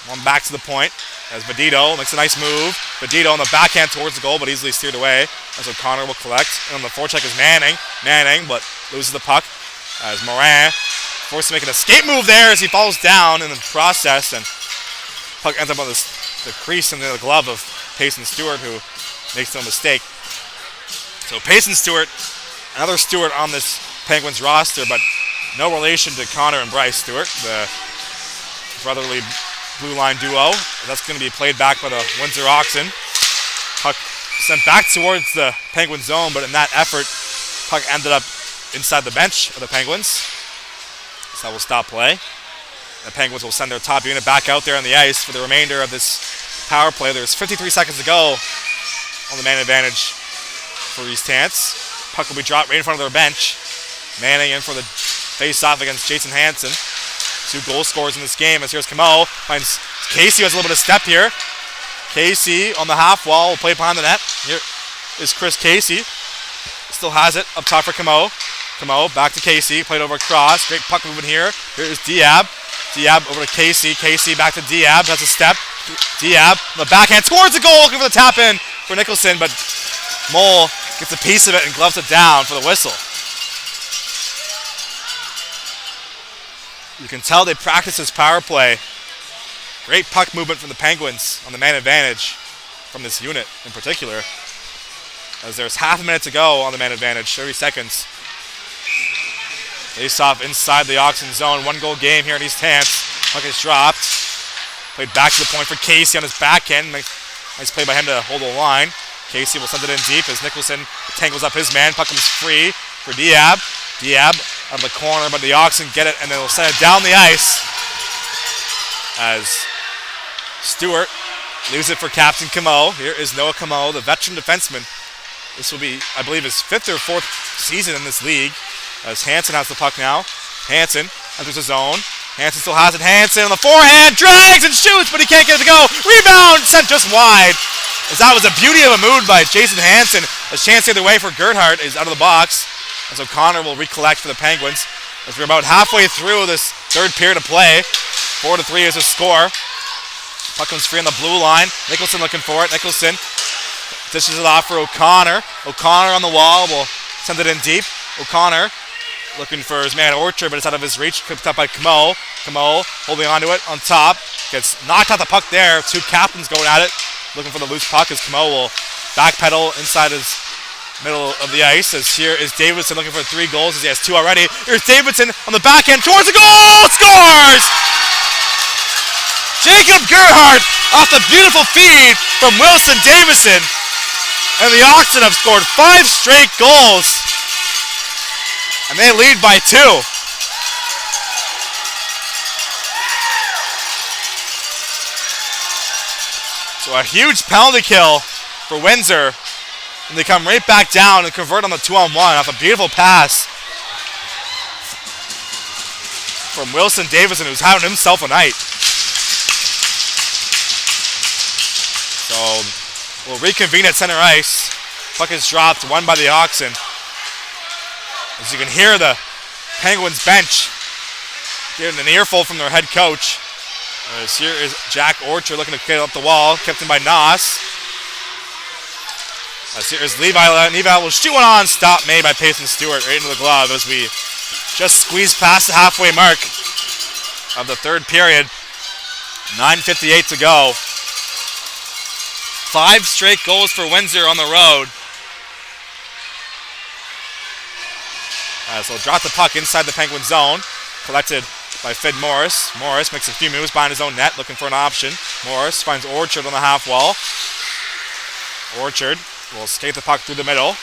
One back to the point. As Vadito makes a nice move. Vadito on the backhand towards the goal, but easily steered away. As O'Connor will collect. And on the forecheck is Manning. Manning, but loses the puck. As Morin forced to make an escape move there as he falls down in the process, and puck ends up on the crease in the glove of Payson Stewart, who makes no mistake. So Payson Stewart, another Stewart on this Penguins roster, but no relation to Connor and Bryce Stewart, the brotherly blue line duo. That's going to be played back by the Windsor Oxen. Puck sent back towards the Penguin zone, but in that effort, puck ended up inside the bench of the Penguins. So that will stop play. The Penguins will send their top unit back out there on the ice for the remainder of this power play. There's 53 seconds to go on the man advantage for East Hants. Puck will be dropped right in front of their bench. Manning in for the face-off against Jason Hansen. 2 goal scorers in this game as here's Camo. Finds Casey, who has a little bit of step here. Casey on the half wall will play behind the net. Here is Chris Casey. Still has it up top for Camo. Camo back to Casey. Played over across. Great puck movement here. Here is Diab. Diab over to Casey. Casey back to Diab. Has a step. Diab on the backhand towards the goal. Looking for the tap in for Nicholson, but Mole gets a piece of it and gloves it down for the whistle. You can tell they practice this power play Great puck movement from the Penguins on the man advantage from this unit in particular. As there's half a minute to go on the man advantage, 30 seconds. Face off inside the Oxen zone. 1-goal game here in East Hants. Puck is dropped. Played back to the point for Casey on his backhand. Nice play by him to hold the line. Casey will send it in deep as Nicholson tangles up his man. Puck comes free for Diab. Diab out of the corner, but the Oxen get it and they'll send it down the ice as Stewart leaves it for Captain Camo. Here is Noah Camo, the veteran defenseman. This will be, I believe, his 5th or 4th season in this league. As Hansen has the puck now. Hansen enters the zone. Hansen still has it. Hansen on the forehand, drags and shoots, but he can't get it to go. Rebound sent just wide. As that was a beauty of a move by Jason Hansen. A chance the other way for Gerhardt is out of the box. As O'Connor will recollect for the Penguins. As we're about halfway through this third period of play. 4-3 is the score. Puck comes free on the blue line. Nicholson looking for it. Nicholson dishes it off for O'Connor. O'Connor on the wall will send it in deep. O'Connor looking for his man Orchard, but it's out of his reach. Picked up by Camo. Camo holding onto it on top. Gets knocked out the puck there. Two captains going at it. Looking for the loose puck as Camo will backpedal inside his middle of the ice. As here is Davidson looking for 3 goals as he has 2 already. Here's Davidson on the backhand towards the goal. Scores! Jacob Gerhardt off the beautiful feed from Wilson Davison. And the Oxen have scored 5 straight goals. And they lead by 2. So a huge penalty kill for Windsor. And they come right back down and convert on the 2-on-1 off a beautiful pass from Wilson Davison, who's having himself a night. So we'll reconvene at center ice. Puck is dropped, won by the Oxen. As you can hear the Penguins bench getting an earful from their head coach. As here is Jack Orchard looking to get up the wall, kept in by Noss. As here is Levi. Levi will shoot one on, stop made by Payson Stewart right into the glove as we just squeeze past the halfway mark of the third period. 9:58 to go. 5 straight goals for Windsor on the road. As they'll drop the puck inside the Penguin zone. Collected by Fid Morris. Morris makes a few moves behind his own net, looking for an option. Morris finds Orchard on the half wall. Orchard will skate the puck through the middle.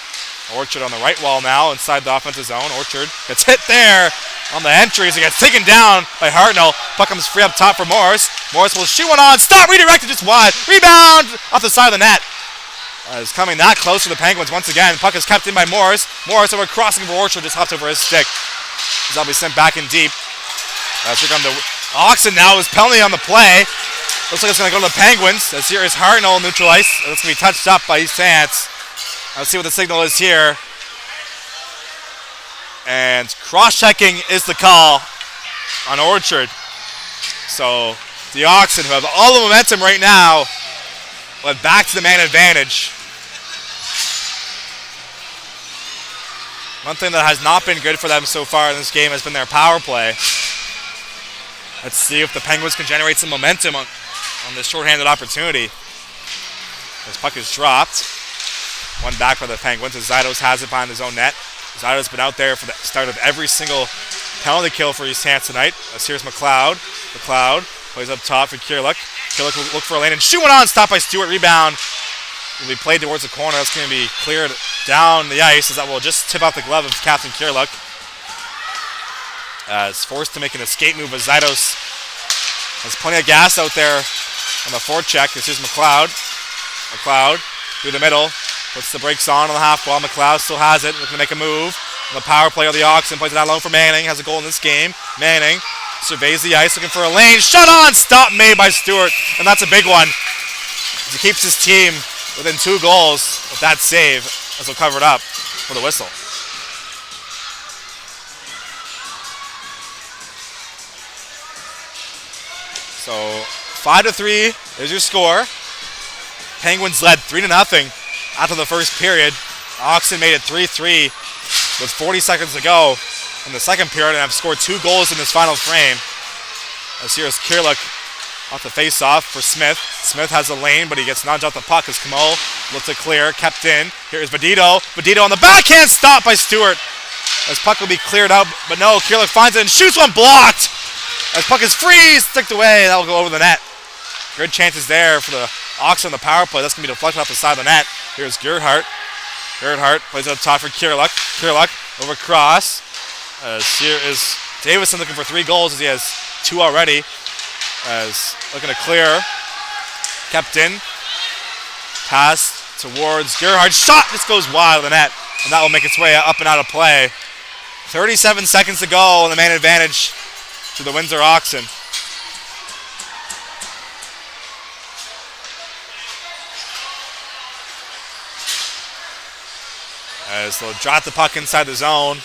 Orchard on the right wall now, inside the offensive zone. Orchard gets hit there on the entry as he gets taken down by Hartnell. Puck comes free up top for Morris. Morris will shoot one on. Stop! Redirected just wide. Rebound off the side of the net. Is coming that close to the Penguins once again. Puck is kept in by Morris. Morris over crossing for Orchard, just hopped over his stick. That'll be sent back in deep. Here come the Oxen now is penalty on the play. Looks like it's going to go to the Penguins. As here is Hartnell neutralized. It's going to be touched up by East Hants. Let's see what the signal is here. And cross-checking is the call on Orchard. So the Oxen, who have all the momentum right now, went back to the man advantage. One thing that has not been good for them so far in this game has been their power play. Let's see if the Penguins can generate some momentum on this shorthanded opportunity. This puck is dropped. One back by the Penguins as Zydos has it behind his own net. Zydos been out there for the start of every single penalty kill for East Hants tonight. Here's McLeod. McLeod plays up top for Kierlich. Kierlich will look for a lane and shoot one on. Stopped by Stewart. Rebound will be played towards the corner. That's going to be cleared down the ice as that will just tip off the glove of Captain Kierlich. Is forced to make an escape move as Zydos has plenty of gas out there on the forecheck. This is McLeod. McLeod through the middle. Puts the brakes on the half wall. McLeod still has it. Looking to make a move. On the power play of the Oxen. Plays it out low for Manning. Has a goal in this game. Manning surveys the ice looking for a lane. Shut on! Stop made by Stewart. And that's a big one. As he keeps his team within 2 goals with that save as he'll cover it up for the whistle. So 5-3 is your score. Penguins led 3-0 after the first period. Oxen made it 3-3 with 40 seconds to go in the second period and have scored 2 goals in this final frame. As here is Kierlich Off the face-off for Smith. Smith has a lane, but he gets nudged off the puck as Camo looks it clear. Kept in. Here is Vadito. Vadito on the backhand stop by Stewart. As puck will be cleared out, but no, Kierlich finds it and shoots one, blocked. As puck is free, sticked away. That will go over the net. Good chances there for the Oxen on the power play. That's going to be deflected off the side of the net. Here's Gerhardt. Gerhardt plays it up top for Kierlich. Kierlich over cross. As here is Davison looking for 3 goals as he has 2 already. As looking to clear. Kept in. Pass towards Gerhardt. Shot just goes wide of the net. And that will make its way up and out of play. 37 seconds to go, and the man advantage to the Windsor Oxen. As they'll drop the puck inside the zone.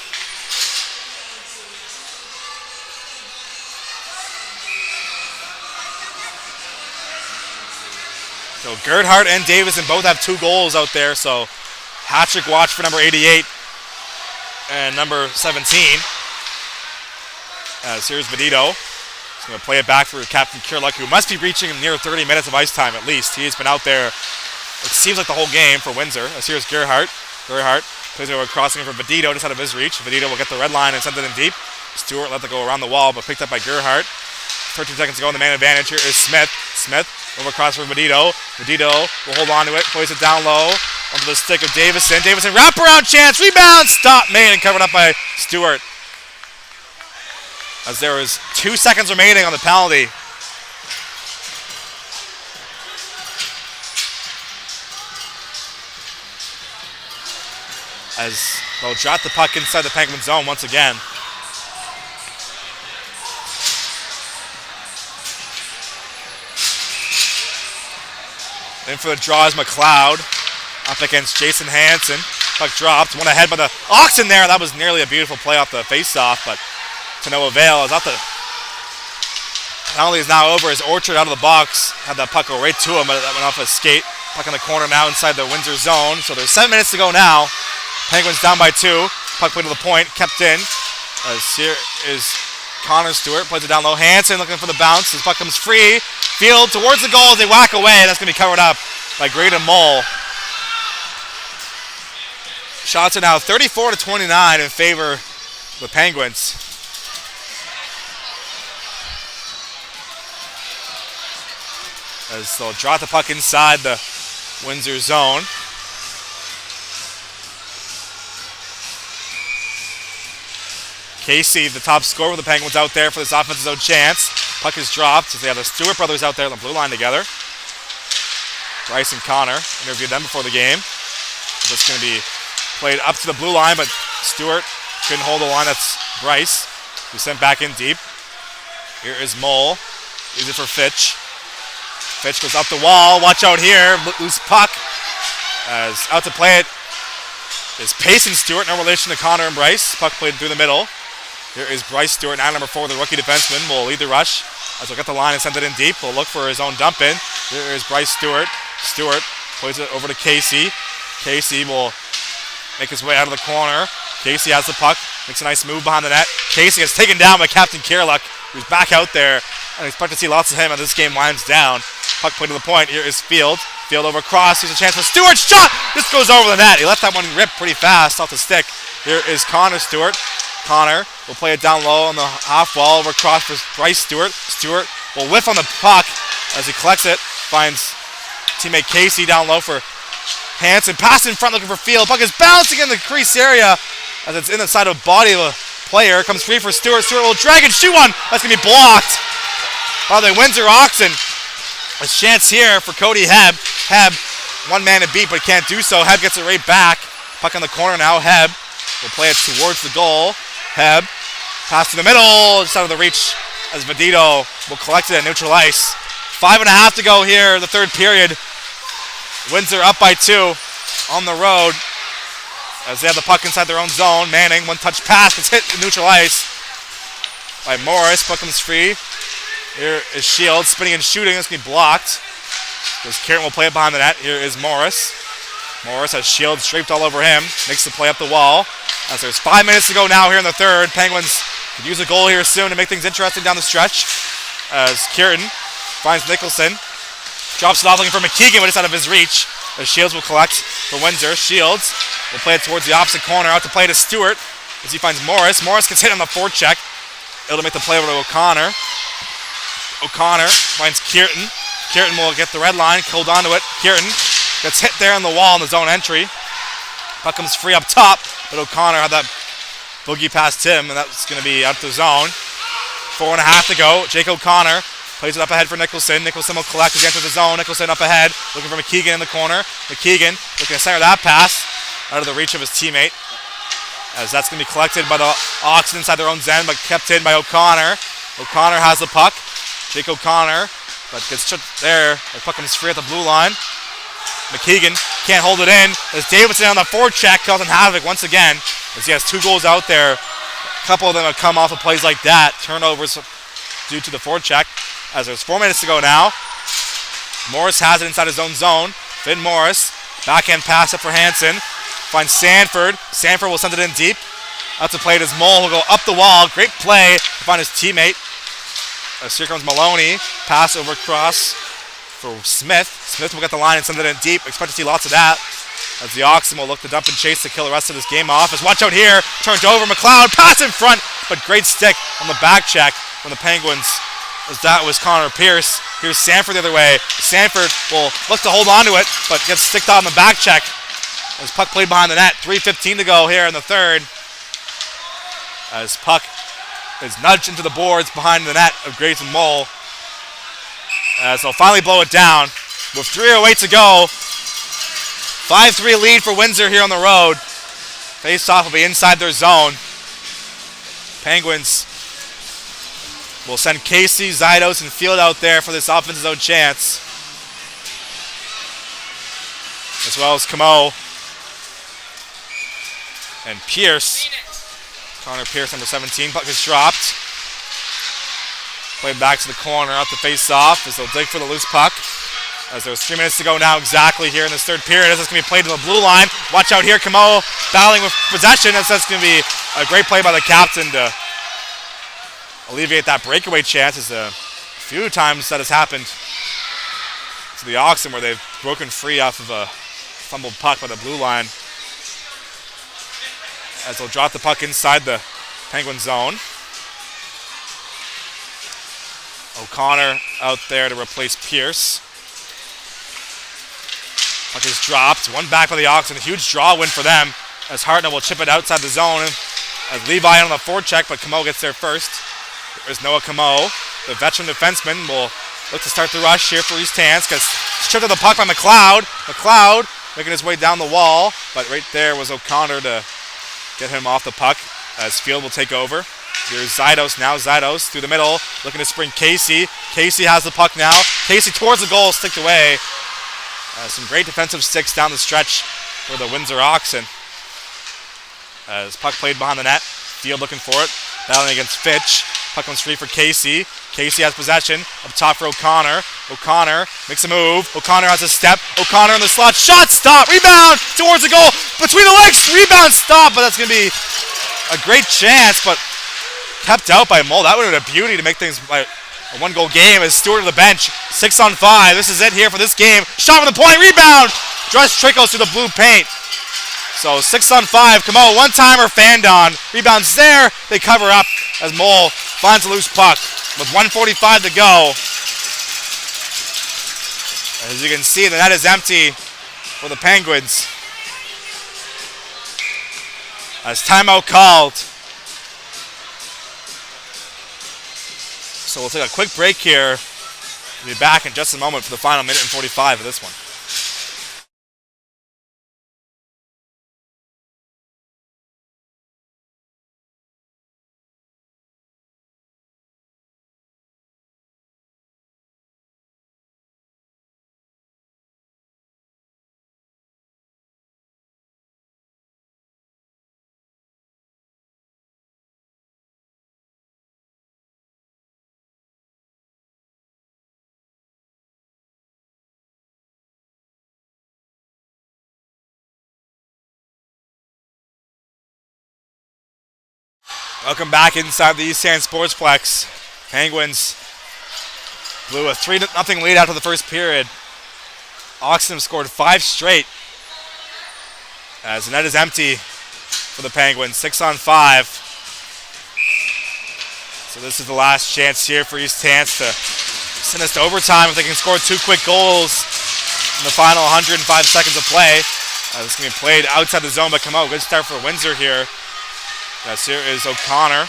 So Gerhardt and Davison both have 2 goals out there, so hat-trick watch for number 88 and number 17. As here's Vadito. He's going to play it back for Captain Kierlich, who must be reaching near 30 minutes of ice time at least. He's been out there, it seems like the whole game for Windsor. As here's Gerhardt. Gerhardt plays it over crossing for Vadito just out of his reach. Vadito will get the red line and send it in deep. Stewart let it go around the wall, but picked up by Gerhardt. 13 seconds to go in the man advantage. Here is Smith. Smith over cross for Vadito. Vadito will hold on to it, plays it down low onto the stick of Davison. Davison wraparound chance, rebound, stop made and covered up by Stewart. As there was 2 seconds remaining on the penalty. As they'll drop the puck inside the Penguin zone once again. In for the draw is McLeod. Up against Jason Hansen. Puck dropped. One ahead by the Oxen there. That was nearly a beautiful play off the face-off, but to no avail. As the penalty is now over as Orchard out of the box. Had that puck go right to him, but that went off his skate. Puck in the corner now inside the Windsor zone. So there's 7 minutes to go now. Penguins down by 2. Puck played to the point. Kept in. As here is Connor Stewart. Plays it down low. Hansen looking for the bounce. His puck comes free. Field towards the goal as they whack away. That's going to be covered up by Graydon Mole. Shots are now 34-29 in favor of the Penguins. As they'll drop the puck inside the Windsor zone. Casey, the top scorer with the Penguins out there for this offensive zone chance. Puck is dropped as they have the Stewart brothers out there on the blue line together. Bryce and Connor interviewed them before the game. This is going to be played up to the blue line, but Stewart couldn't hold the line. That's Bryce, who sent back in deep. Here is Mole. Easy for Fitch. Fitch goes up the wall. Watch out here. Loose puck. As out to play it is Payson Stewart. No relation to Connor and Bryce. Puck played through the middle. Here is Bryce Stewart, now number 4, the rookie defenseman, will lead the rush. As he'll get the line and send it in deep. He'll look for his own dump in. Here is Bryce Stewart. Stewart plays it over to Casey. Casey will make his way out of the corner. Casey has the puck. Makes a nice move behind the net. Casey gets taken down by Captain Kierlich, who's back out there. I expect to see lots of him as this game winds down. Puck played to the point. Here is Field. Field over cross. Here's a chance for Stewart. Shot! This goes over the net. He left that one rip pretty fast off the stick. Here is Connor Stewart. Connor will play it down low on the half wall over cross for Bryce Stewart. Stewart will whiff on the puck as he collects it. Finds teammate Casey down low for Hants and pass in front looking for Field. Puck is bouncing in the crease area as it's in the side of body of a player. Comes free for Stewart. Stewart will drag and shoot one. That's going to be blocked by the Windsor Oxen. A chance here for Cody Hebb. Hebb, one man to beat, but can't do so. Hebb gets it right back. Puck in the corner now. Hebb will play it towards the goal. Hebb, pass to the middle, just out of the reach as Vadito will collect it at neutral ice. 5.5 to go here, the third period. Windsor up by 2 on the road as they have the puck inside their own zone. Manning, one-touch pass, gets hit at neutral ice by Morris. Puck comes free. Here is Shields spinning and shooting. This can be blocked. Because Kieran will play it behind the net. Here is Morris. Morris has Shields draped all over him. Makes the play up the wall. As there's 5 minutes to go now here in the third. Penguins could use a goal here soon to make things interesting down the stretch. As Kieran finds Nicholson. Drops it off looking for McKeegan, but it's out of his reach. The Shields will collect for Windsor. Shields will play it towards the opposite corner. Out to play to Stewart as he finds Morris. Morris gets hit on the forecheck. It'll make the play over to O'Connor. O'Connor finds Kierton. Kierton will get the red line, hold on to it. Kierton gets hit there on the wall in the zone entry. Puck comes free up top, but O'Connor had that boogie past him, and that's going to be out the zone. 4.5 to go. Jake O'Connor plays it up ahead for Nicholson. Nicholson will collect as he enters the zone. Nicholson up ahead, looking for McKeegan in the corner. McKeegan looking to center that pass out of the reach of his teammate, as that's going to be collected by the Oxen inside their own zone, but kept in by O'Connor. O'Connor has the puck. Jake O'Connor, but gets tripped there. The puck comes free at the blue line. McKeegan can't hold it in as Davidson on the forecheck causing havoc once again, as he has 2 goals out there. A couple of them have come off of plays like that. Turnovers due to the forecheck. As there's 4 minutes to go now. Morris has it inside his own zone. Finn Morris, backhand pass up for Hansen. Finds Sanford. Sanford will send it in deep. Out to play it as Mole. He'll go up the wall. Great play to find his teammate. As here comes Maloney. Pass over across for Smith. Smith will get the line and send it in deep. Expect to see lots of that, as the Oxen will look to dump and chase to kill the rest of this game off. As watch out here. Turned over. McLeod. Pass in front. But great stick on the back check from the Penguins, as that was Connor Pierce. Here's Sanford the other way. Sanford will look to hold on to it, but gets sticked out on the back check. As puck played behind the net. 3:15 to go here in the third. As puck is nudged into the boards behind the net of Grayson Mole. As they'll finally blow it down. With 3:08 to go. 5-3 lead for Windsor here on the road. Face-off will be inside their zone. Penguins will send Casey, Zydos, and Field out there for this offensive zone chance, as well as Camo and Pierce. Connor Pierce, number 17. Puck is dropped. Played back to the corner, out to face off as they'll dig for the loose puck. As there's 3 minutes to go now exactly here in this third period, as it's going to be played to the blue line. Watch out here, Camo battling with possession, as that's going to be a great play by the captain to alleviate that breakaway chance. As a few times that has happened to the Oxen, where they've broken free off of a fumbled puck by the blue line. As they'll drop the puck inside the Penguin zone. O'Connor out there to replace Pierce. Puck is dropped. One back by the Oxen. A huge draw win for them, as Hartnell will chip it outside the zone. As Levi on the forecheck, but Camo gets there first. There's Noah Camo. The veteran defenseman will look to start the rush here for East Hants, because stripped of the puck by McLeod. McLeod making his way down the wall, but right there was O'Connor to get him off the puck, as Field will take over. Here's Zydos now. Zydos through the middle, looking to spring Casey. Casey has the puck now. Casey towards the goal, sticked away. Some great defensive sticks down the stretch for the Windsor Oxen. As puck played behind the net. Field looking for it, battling against Fitch. Puck comes free for Casey. Casey has possession up top for O'Connor. O'Connor makes a move. O'Connor has a step. O'Connor in the slot. Shot, stop, rebound towards the goal. Between the legs, rebound, stop. But that's going to be a great chance, but kept out by Mole. That would have been a beauty to make things like a 1-goal game. As Stewart to the bench. 6-on-5. This is it here for this game. Shot from the point, rebound. Just trickles through the blue paint. So 6-on-5. Camo, one-timer, Fandon. Rebounds there. They cover up as Mole finds a loose puck with 1:45 to go. As you can see, the net is empty for the Penguins, as timeout called. So we'll take a quick break here. We'll be back in just a moment for the final minute and 45 of this one. Welcome back inside the East End Sportsplex. Penguins blew a 3-0 lead after the first period. Oxen have scored 5 straight. As the net is empty for the Penguins, 6-on-5. So this is the last chance here for East Hants to send us to overtime if they can score 2 quick goals in the final 105 seconds of play. This is going to be played outside the zone by Camo. Good start for Windsor here. Yes, here is O'Connor.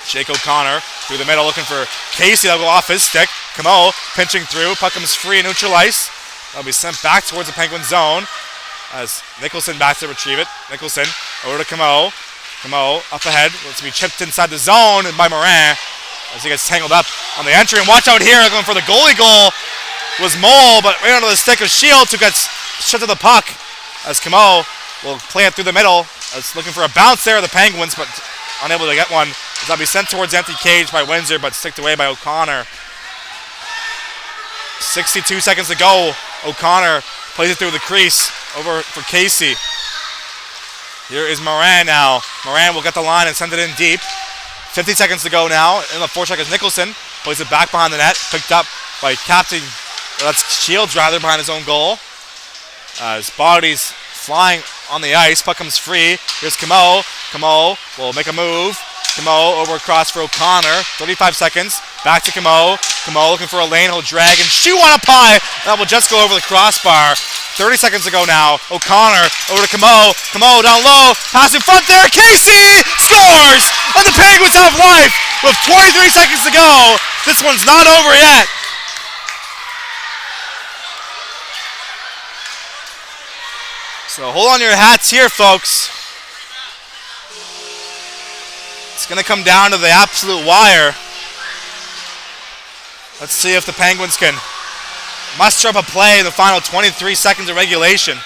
Jake O'Connor through the middle looking for Casey. That'll go off his stick. Camo pinching through. Puck comes free and neutral ice. That'll be sent back towards the Penguin zone as Nicholson back to retrieve it. Nicholson over to Camo. Camo up ahead. Let's be chipped inside the zone by Morin as he gets tangled up on the entry. And watch out here, going for the goalie goal was Mole, but right under the stick of Shields, who gets shut to the puck as Camo will play it through the middle. As looking for a bounce there of the Penguins, but unable to get one. As that'll be sent towards the empty cage by Windsor, but sticked away by O'Connor. 62 seconds to go. O'Connor plays it through the crease over for Casey. Here is Moran now. Moran will get the line and send it in deep. 50 seconds to go now. In the 4 seconds, Nicholson plays it back behind the net. Picked up by that's Shields rather, behind his own goal. His body's flying on the ice. Puck comes free. Here's Camo. Camo will make a move. Camo over across for O'Connor. 35 seconds. Back to Camo. Camo looking for a lane. He'll drag and shoot on a pie. That will just go over the crossbar. 30 seconds to go now. O'Connor over to Camo. Camo down low. Pass in front there. Casey scores! And the Penguins have life with 23 seconds to go. This one's not over yet. So hold on to your hats here, folks. It's going to come down to the absolute wire. Let's see if the Penguins can muster up a play in the final 23 seconds of regulation.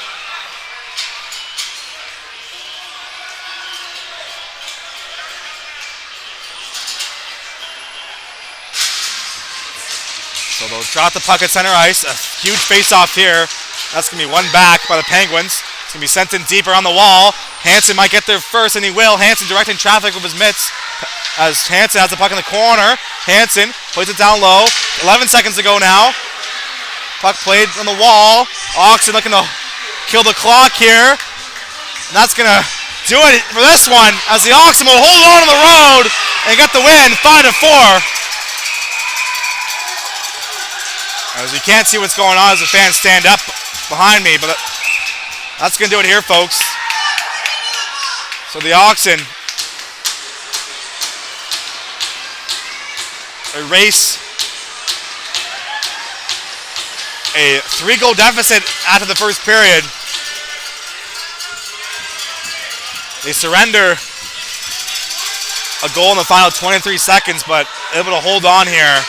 So they'll drop the puck at center ice. A huge face-off here. That's going to be won back by the Penguins. It's going to be sent in deep around the wall. Hansen might get there first, and he will. Hansen directing traffic with his mitts as Hansen has the puck in the corner. Hansen plays it down low. 11 seconds to go now. Puck played on the wall. Oxen looking to kill the clock here. And that's going to do it for this one as the Oxen will hold on the road and get the win 5-4. As you can't see what's going on as the fans stand up behind me, but that's going to do it here, folks. So the Oxen erase a 3-goal deficit after the first period. They surrender a goal in the final 23 seconds, but able to hold on here.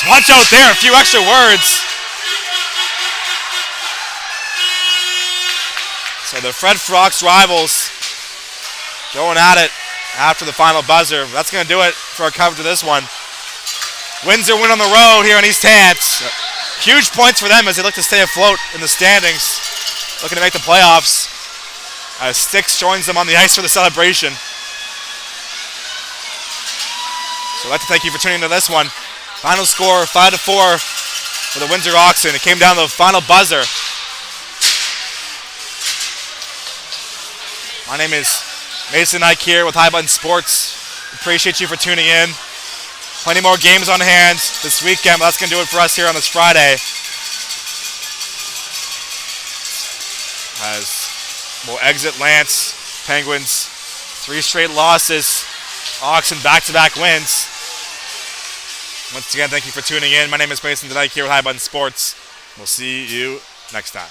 Watch out there, a few extra words. So the Fred Frocks rivals going at it after the final buzzer. That's going to do it for our coverage of this one. Windsor win on the road here in East Hants. Huge points for them as they look to stay afloat in the standings. Looking to make the playoffs. As Styx joins them on the ice for the celebration. So I'd like to thank you for tuning into this one. Final score 5-4 for the Windsor Oxen. It came down to the final buzzer. My name is Mason Ike here with High Button Sports. Appreciate you for tuning in. Plenty more games on hand this weekend, but that's going to do it for us here on this Friday. As we'll exit Lance, Penguins, 3 straight losses. Oxen back-to-back wins. Once again, thank you for tuning in. My name is Mason Ike here with High Button Sports. We'll see you next time.